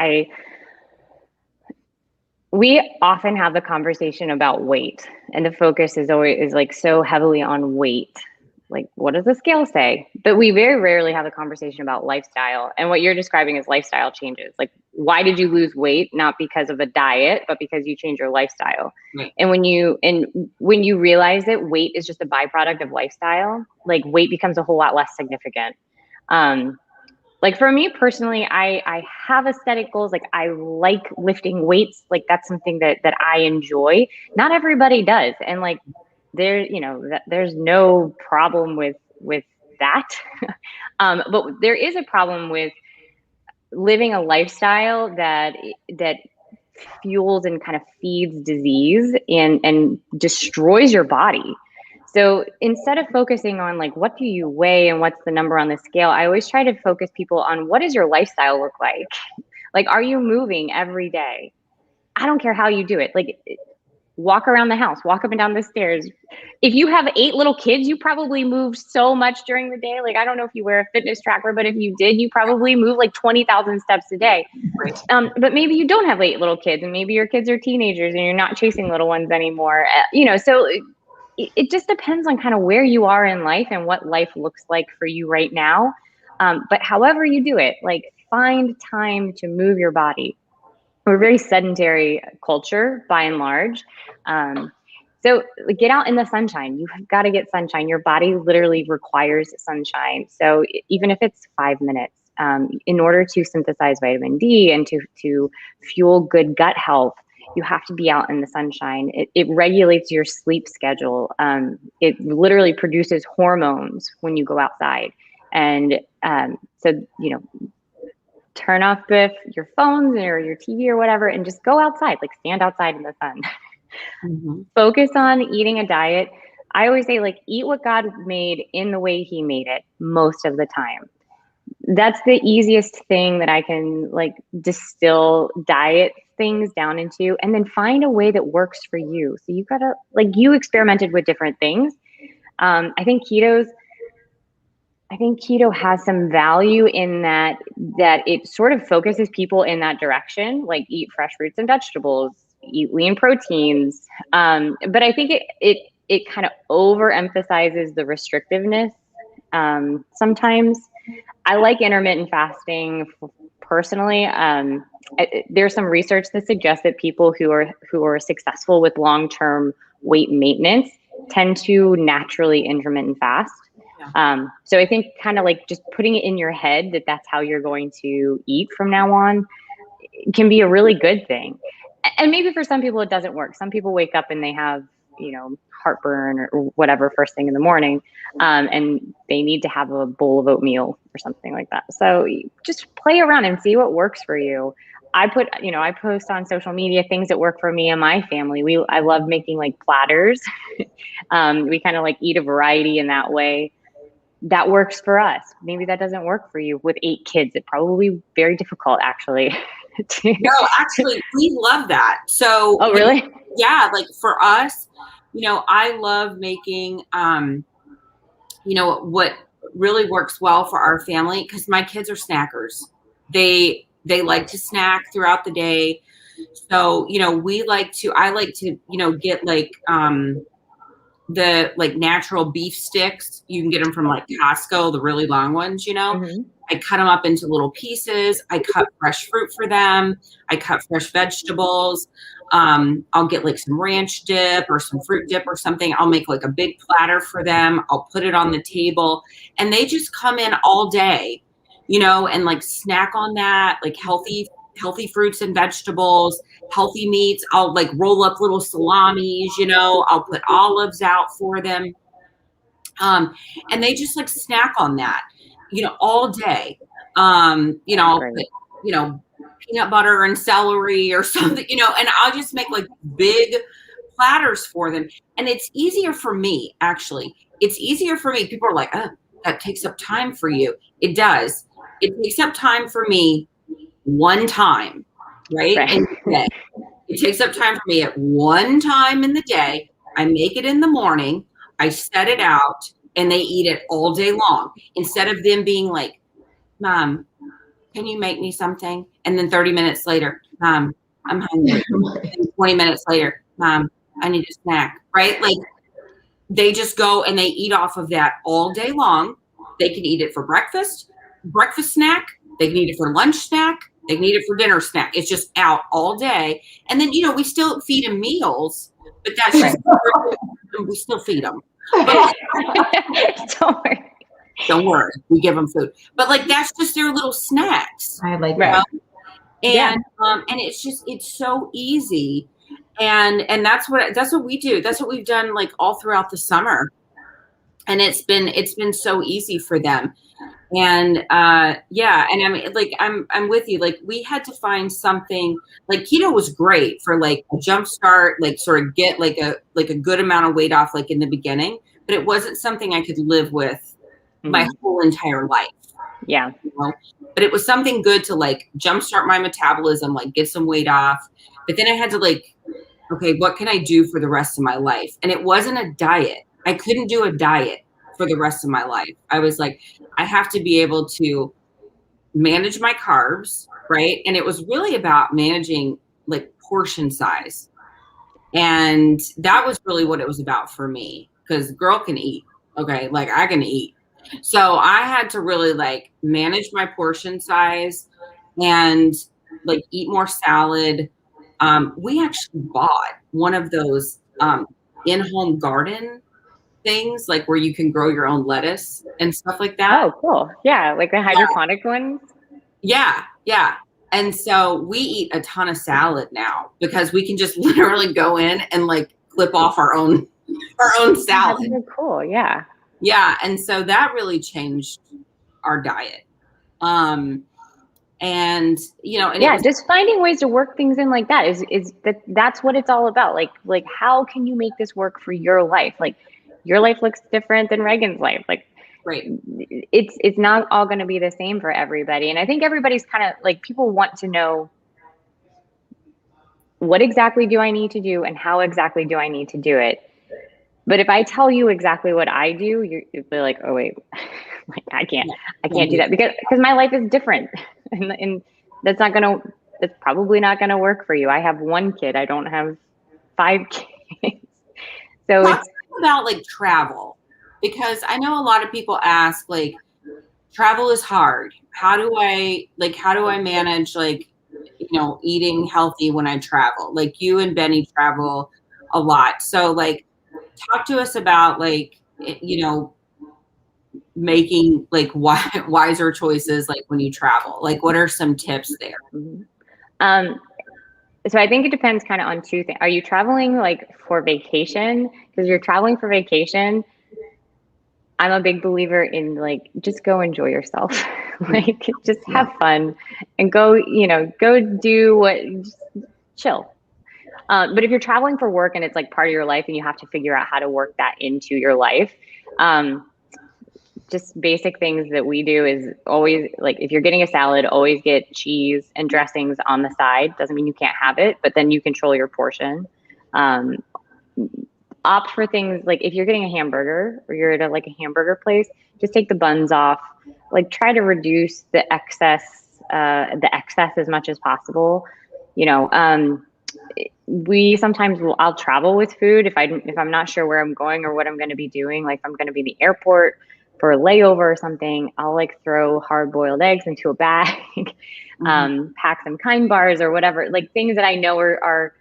we often have the conversation about weight and the focus is always like so heavily on weight. Like, what does the scale say? But we very rarely have a conversation about lifestyle. And what you're describing is lifestyle changes. Like, why did you lose weight? Not because of a diet, but because you changed your lifestyle. Right. And when you realize that weight is just a byproduct of lifestyle, like weight becomes a whole lot less significant. Like for me personally, I have aesthetic goals. Like I like lifting weights. Like that's something that I enjoy. Not everybody does. And like there's no problem with that. But there is a problem with living a lifestyle that fuels and kind of feeds disease and destroys your body. So instead of focusing on like, what do you weigh and what's the number on the scale, I always try to focus people on what does your lifestyle look like? Like, are you moving every day? I don't care how you do it. Like walk around the house, walk up and down the stairs. If you have 8 little kids, you probably moved so much during the day. Like, I don't know if you wear a fitness tracker, but if you did, you probably move like 20,000 steps a day. Right. But maybe you don't have 8 little kids and maybe your kids are teenagers and you're not chasing little ones anymore. So it just depends on kind of where you are in life and what life looks like for you right now. But however you do it, like find time to move your body. We're a very sedentary culture by and large. So get out in the sunshine. You've got to get sunshine. Your body literally requires sunshine. So even if it's 5 minutes, in order to synthesize vitamin D and to fuel good gut health, you have to be out in the sunshine. It regulates your sleep schedule. It literally produces hormones when you go outside. And so, turn off your phones or your TV or whatever, and just go outside, like stand outside in the sun. Mm-hmm. Focus on eating a diet. I always say, like, eat what God made in the way he made it most of the time. That's the easiest thing that I can like distill diet things down into, and then find a way that works for you. So you gotta, like, you experimented with different things. I think keto has some value in that it sort of focuses people in that direction, like eat fresh fruits and vegetables, eat lean proteins. But I think it kind of overemphasizes the restrictiveness sometimes. I like intermittent fasting personally. There's some research that suggests that people who are successful with long-term weight maintenance tend to naturally intermittent fast. So I think kind of like just putting it in your head that that's how you're going to eat from now on can be a really good thing. And maybe for some people it doesn't work. Some people wake up and they have, heartburn or whatever first thing in the morning, and they need to have a bowl of oatmeal or something like that. So just play around and see what works for you. I post on social media things that work for me and my family. I love making like platters. We kind of like eat a variety in that way. That works for us. Maybe that doesn't work for you with 8 kids. It's probably very difficult actually. No, actually we love that. So, oh, really? Yeah. Like for us, I love making, what really works well for our family, because my kids are snackers. They like to snack throughout the day. So, I like to, get like, the like natural beef sticks. You can get them from like Costco, the really long ones, Mm-hmm. I cut them up into little pieces. I cut fresh fruit for them. I cut fresh vegetables. I'll get like some ranch dip or some fruit dip or something. I'll make like a big platter for them. I'll put it on the table, and they just come in all day, and like snack on that, like healthy fruits and vegetables, healthy meats. I'll like roll up little salamis, I'll put olives out for them. And they just like snack on that, all day. I'll put, peanut butter and celery or something, and I'll just make like big platters for them. And it's easier for me, actually. It's easier for me. People are like, oh, that takes up time for you. It does. It takes up time for me one time, right? In the day. It takes up time for me at one time in the day. I make it in the morning. I set it out, and they eat it all day long. Instead of them being like, Mom, can you make me something? And then 30 minutes later, Mom, I'm hungry. And 20 minutes later, Mom, I need a snack, right? Like they just go and they eat off of that all day long. They can eat it for breakfast snack. They can eat it for lunch snack. They can eat it for dinner snack. It's just out all day. And then, we still feed them meals, but that's just, we still feed them. But, don't worry. We give them food. But like, that's just their little snacks. I like that. And it's so easy. And that's what we do. That's what we've done like all throughout the summer. And it's been so easy for them. And and I mean, like I'm with you. Like we had to find something. Like keto was great for like a jump start, like sort of get like a good amount of weight off like in the beginning, but it wasn't something I could live with my whole entire life. Yeah. But it was something good to like jumpstart my metabolism, like get some weight off. But then I had to like, okay, what can I do for the rest of my life? And it wasn't a diet. I couldn't do a diet for the rest of my life. I was like, I have to be able to manage my carbs, right? And it was really about managing like portion size. And that was really what it was about for me, because girl can eat. Okay. Like I can eat. So I had to really like manage my portion size and like eat more salad. We actually bought one of those in-home garden things, like where you can grow your own lettuce and stuff like that. Oh, cool. Yeah, like the hydroponic ones. Yeah. And so we eat a ton of salad now because we can just literally go in and like clip off our own salad. That's really cool. Yeah. Yeah. And so that really changed our diet. And, and Yeah, just finding ways to work things in like that is that's what it's all about. Like how can you make this work for your life? Like your life looks different than Reagan's life. Like right. it's not all going to be the same for everybody. And I think everybody's kind of like, people want to know, what exactly do I need to do and how exactly do I need to do it? But if I tell you exactly what I do, you'll be like, oh wait, like I can't do that because my life is different, and that's probably not gonna work for you. I have one kid. I don't have 5 kids. So Talk about like travel, because I know a lot of people ask, like, travel is hard. How do I manage, like, eating healthy when I travel? Like, you and Benny travel a lot. So like, talk to us about, like, making like wiser choices, like when you travel. Like, what are some tips there? So I think it depends kind of on 2 things. Are you traveling like for vacation? Because you're traveling for vacation, I'm a big believer in like, just go enjoy yourself. Like, just have fun and go do just chill. But if you're traveling for work and it's like part of your life and you have to figure out how to work that into your life, just basic things that we do is always, like, if you're getting a salad, always get cheese and dressings on the side. Doesn't mean you can't have it, but then you control your portion. Opt for things like, if you're getting a hamburger or you're at a hamburger place, just take the buns off. Like, try to reduce the excess as much as possible. We sometimes I'll travel with food if I'm not sure where I'm going or what I'm going to be doing. Like, if I'm going to be in the airport for a layover or something, I'll like throw hard-boiled eggs into a bag, pack some Kind bars or whatever, like things that I know are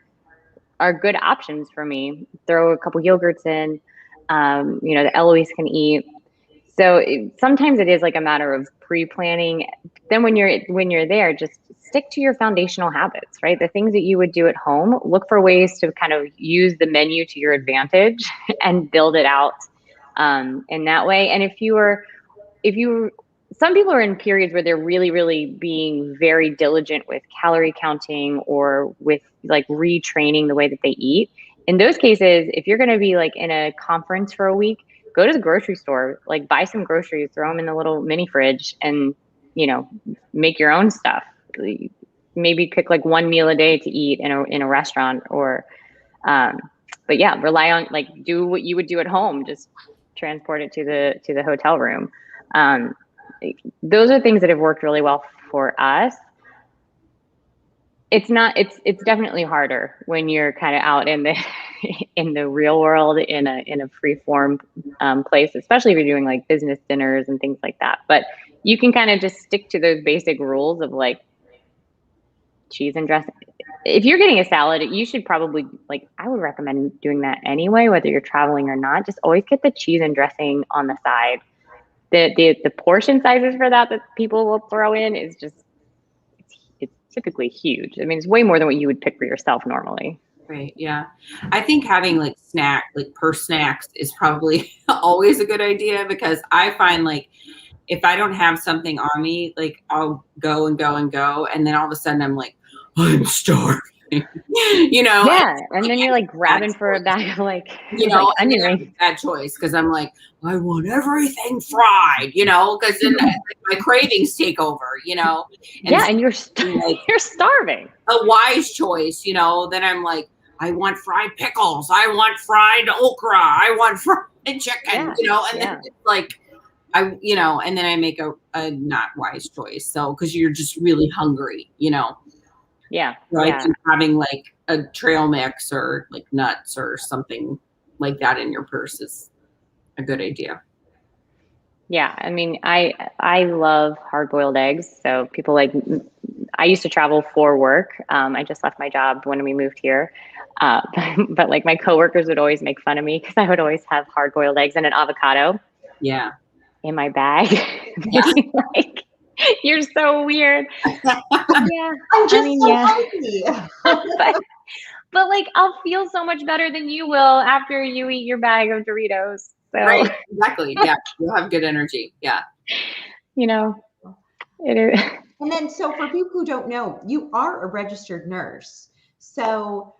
good options for me. Throw a couple yogurts in, that Eloise can eat. So sometimes it is like a matter of pre-planning. Then when you're there, just stick to your foundational habits, right? The things that you would do at home, look for ways to kind of use the menu to your advantage and build it out in that way. And some people are in periods where they're really, really being very diligent with calorie counting or with like retraining the way that they eat. In those cases, if you're going to be like in a conference for a week, go to the grocery store, like buy some groceries, throw them in the little mini fridge and, make your own stuff. Maybe pick like 1 meal a day to eat in a restaurant or, but yeah, rely on, like, do what you would do at home. Just transport it to the hotel room. Those are things that have worked really well for us. It's definitely harder when you're kind of out in the real world in a free form place, especially if you're doing like business dinners and things like that. But you can kind of just stick to those basic rules of like cheese and dressing. If you're getting a salad, you should probably, like, I would recommend doing that anyway, whether you're traveling or not. Just always get the cheese and dressing on the side. The portion sizes for that people will throw in is just, it's typically huge. I mean, it's way more than what you would pick for yourself normally. Right. Yeah. I think having like snacks is probably always a good idea, because I find like, if I don't have something on me, like I'll go and go and go. And then all of a sudden I'm like, I'm starving, Yeah. And then you're like grabbing for a bag of like onion rings. Bad choice. Cause I'm like, I want everything fried, cause then my cravings take over, And you're you're starving. A wise choice, then I'm like, I want fried pickles. I want fried okra. I want fried chicken, and then it's like, and then I make a not wise choice. So, cause you're just really hungry, Yeah. So I think having like a trail mix or like nuts or something like that in your purse is a good idea. Yeah. I mean, I love hard-boiled eggs. So people I used to travel for work. I just left my job when we moved here. But like my coworkers would always make fun of me because I would always have hard-boiled eggs and an avocado. Yeah. In my bag. Yeah. Like, you're so weird. Yeah. I'm just hungry. but like, I'll feel so much better than you will after you eat your bag of Doritos. So. Right. Exactly. Yeah. You'll have good energy. Yeah. It is. And then, so for people who don't know, you are a registered nurse. So,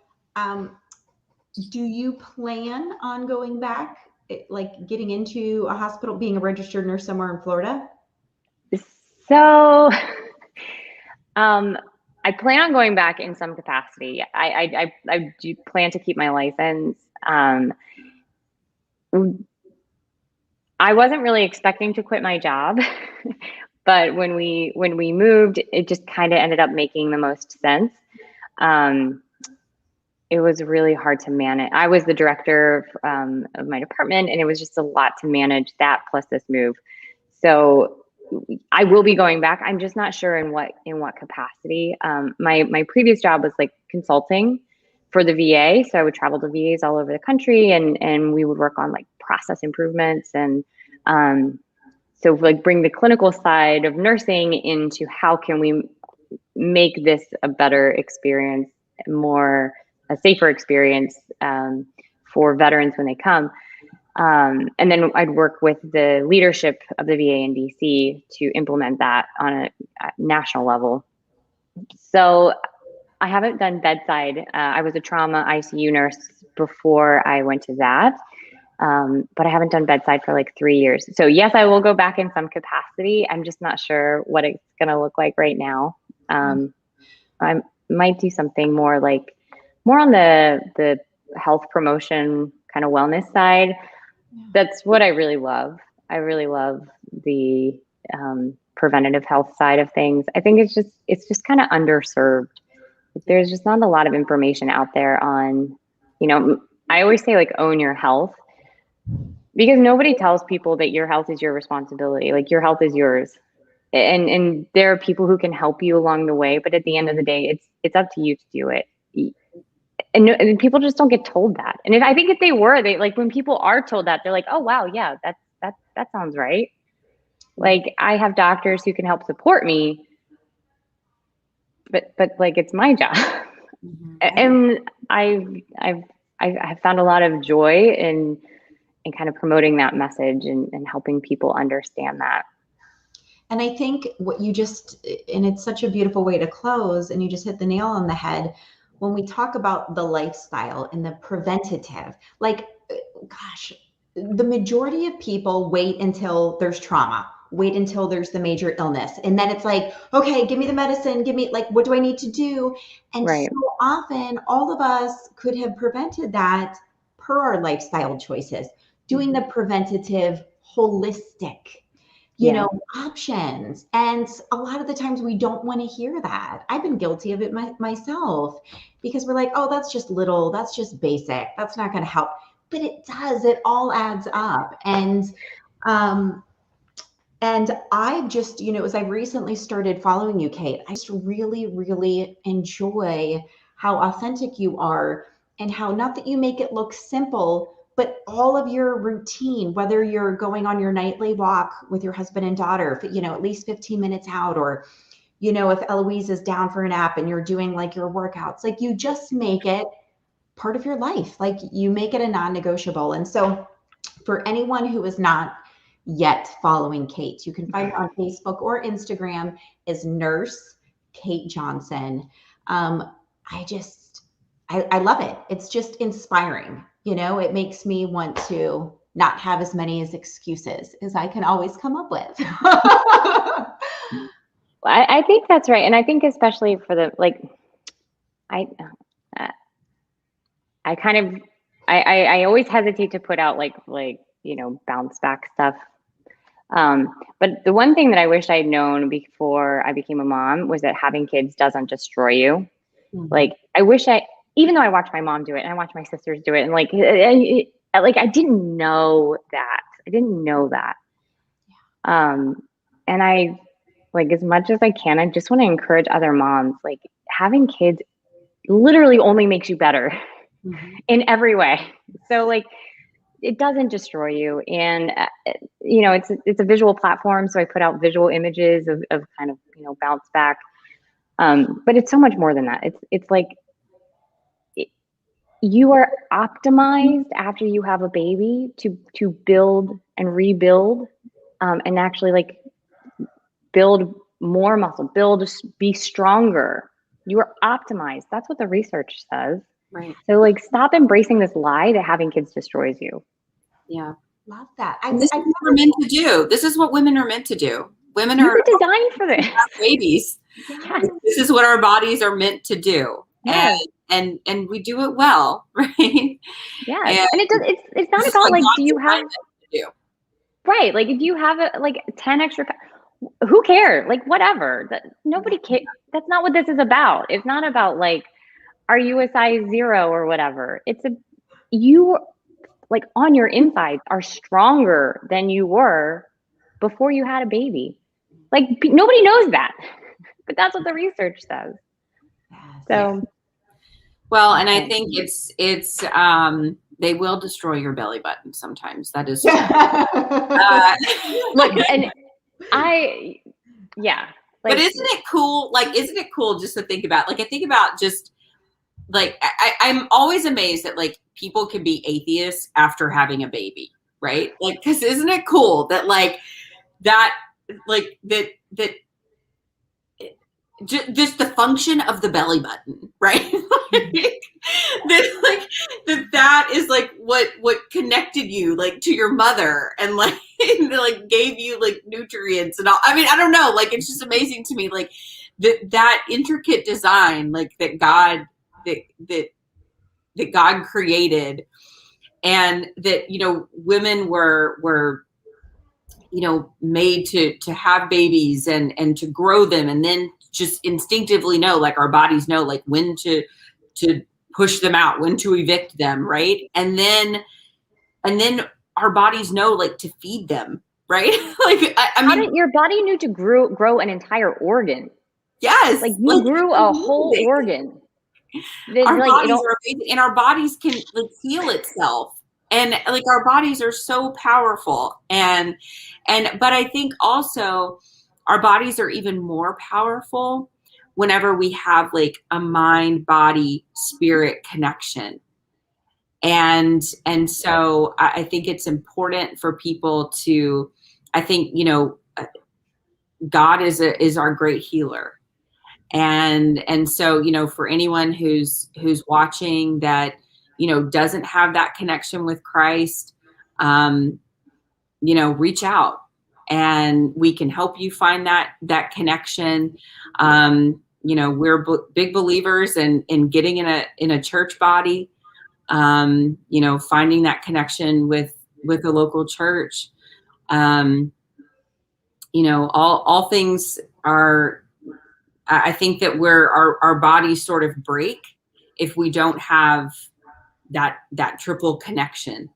do you plan on going back, like getting into a hospital, being a registered nurse somewhere in Florida? So, I plan on going back in some capacity. I do plan to keep my license. I wasn't really expecting to quit my job, but when we moved, it just kind of ended up making the most sense. It was really hard to manage. I was the director of my department, and it was just a lot to manage that plus this move. So I will be going back. I'm just not sure in what capacity. My previous job was like consulting for the VA, so I would travel to VAs all over the country, and we would work on like process improvements and so like bring the clinical side of nursing into how can we make this a better experience, a safer experience for veterans when they come. And then I'd work with the leadership of the VA in DC to implement that on a national level. So I haven't done bedside. I was a trauma ICU nurse before I went to that. But I haven't done bedside for like 3 years. So yes, I will go back in some capacity. I'm just not sure what it's going to look like right now. I might do something more on the health promotion kind of wellness side. That's what I really love. I really love the preventative health side of things. I think it's just kind of underserved. There's just not a lot of information out there on, I always say like own your health, because nobody tells people that your health is your responsibility. Like your health is yours. And there are people who can help you along the way, but at the end of the day, it's up to you to do it. And people just don't get told that. And I think if they were, they like when people are told that, they're like, oh wow, yeah, that sounds right. Like I have doctors who can help support me, but like it's my job. Mm-hmm. And I've found a lot of joy in kind of promoting that message and helping people understand that. And I think and it's such a beautiful way to close, and you just hit the nail on the head. When we talk about the lifestyle and the preventative, like, gosh, the majority of people wait until there's trauma, wait until there's the major illness. And then it's like, okay, give me the medicine, give me like, what do I need to do? And right. So often all of us could have prevented that per our lifestyle choices, doing the preventative, holistic, options. And a lot of the times we don't want to hear that. I've been guilty of it myself, because we're like, oh, that's just little, that's just basic, that's not going to help. But it does, it all adds up. And I've just, as I've recently started following you, Kate, I just really, really enjoy how authentic you are, and how, not that you make it look simple, but all of your routine, whether you're going on your nightly walk with your husband and daughter, at least 15 minutes out, or, if Eloise is down for a nap and you're doing like your workouts, like you just make it part of your life. Like you make it a non-negotiable. And so for anyone who is not yet following Kate, you can find her on Facebook or Instagram as Nurse Kate Johnson. I love it. It's just inspiring. It makes me want to not have as many excuses as I can always come up with. I think that's right. And I think especially for the, I always hesitate to put out bounce back stuff. But the one thing that I wish I'd known before I became a mom was that having kids doesn't destroy you. Mm-hmm. I wish even though I watched my mom do it and I watched my sisters do it, and I didn't know that. And I, as much as I can, I just want to encourage other moms, having kids literally only makes you better in every way. So it doesn't destroy you. And, it's a visual platform. So I put out visual images of kind of, bounce back. But it's so much more than that. It's you are optimized after you have a baby to build and rebuild, and actually build more muscle, build, be stronger. You are optimized. That's what the research says. Right. So like, stop embracing this lie that having kids destroys you. Yeah. Love that. This is what we're meant to do. This is what women are meant to do. Women You are were designed for this. babies. Yes. This is what our bodies are meant to do. Yes. And we do it well, right? Yes. And it's not this is about what like, God do you have, designed us to do. right. Like if you have like 10 extra, who cares? Like whatever, nobody cares. That's not what this is about. It's not about like, are you a size 0 or whatever? You like on your insides are stronger than you were before you had a baby. Like nobody knows that, but that's what the research says. So, well, and I think it's they will destroy your belly button sometimes. That is look, and yeah. Like, but isn't it cool? Like, isn't it cool just to think about? Like, I think about just like I'm always amazed that like people can be atheists after having a baby, right? Like, because isn't it cool that like that like that just the function of the belly button, right? that is like what connected you like to your mother and like like gave you like nutrients and all. I mean, I don't know, like it's just amazing to me, like that intricate design like that God that God created, and that women were made to have babies and to grow them, and then just instinctively know, like our bodies know, like when to push them out, when to evict them, right? And then our bodies know like to feed them, right? Like I mean, your body knew to grow an entire organ. Yes, like you grew a whole organ. Our bodies are amazing, and our bodies can like heal itself, and like our bodies are so powerful, and but I think also our bodies are even more powerful whenever we have like a mind, body, spirit connection. And so I think it's important for people to, I think, God is our great healer. And so, for anyone who's watching that, doesn't have that connection with Christ, reach out and we can help you find that connection. We're big believers in getting in a church body, finding that connection with a local church. All things are, I think that our bodies sort of break if we don't have that triple connection,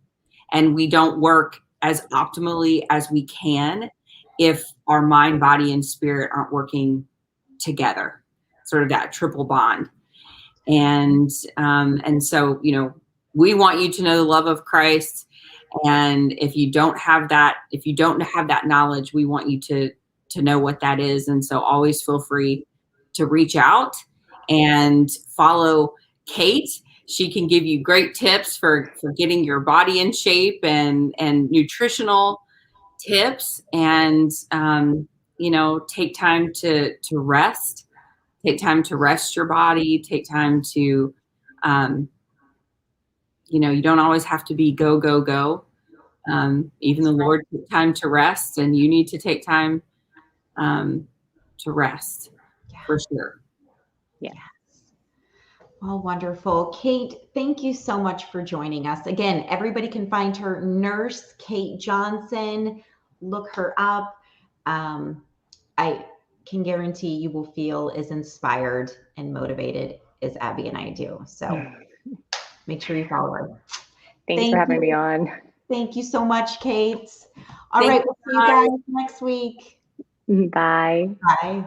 and we don't work as optimally as we can if our mind, body, and spirit aren't working together, sort of that triple bond. And so, we want you to know the love of Christ. And if you don't have that knowledge, we want you to know what that is. And so always feel free to reach out and follow Kate. She can give you great tips for getting your body in shape and nutritional tips, and take time to rest. Take time to rest your body. Take time to, you don't always have to be go, go, go. Even the Lord took time to rest, and you need to take time to rest for sure. Yeah. Oh, wonderful. Kate, thank you so much for joining us. Again, everybody can find her, Nurse Kate Johnson. Look her up. I can guarantee you will feel as inspired and motivated as Abby and I do. So make sure you follow her. Thanks for having me on. Thank you so much, Kate. All right, we'll see you guys next week. Bye. Bye.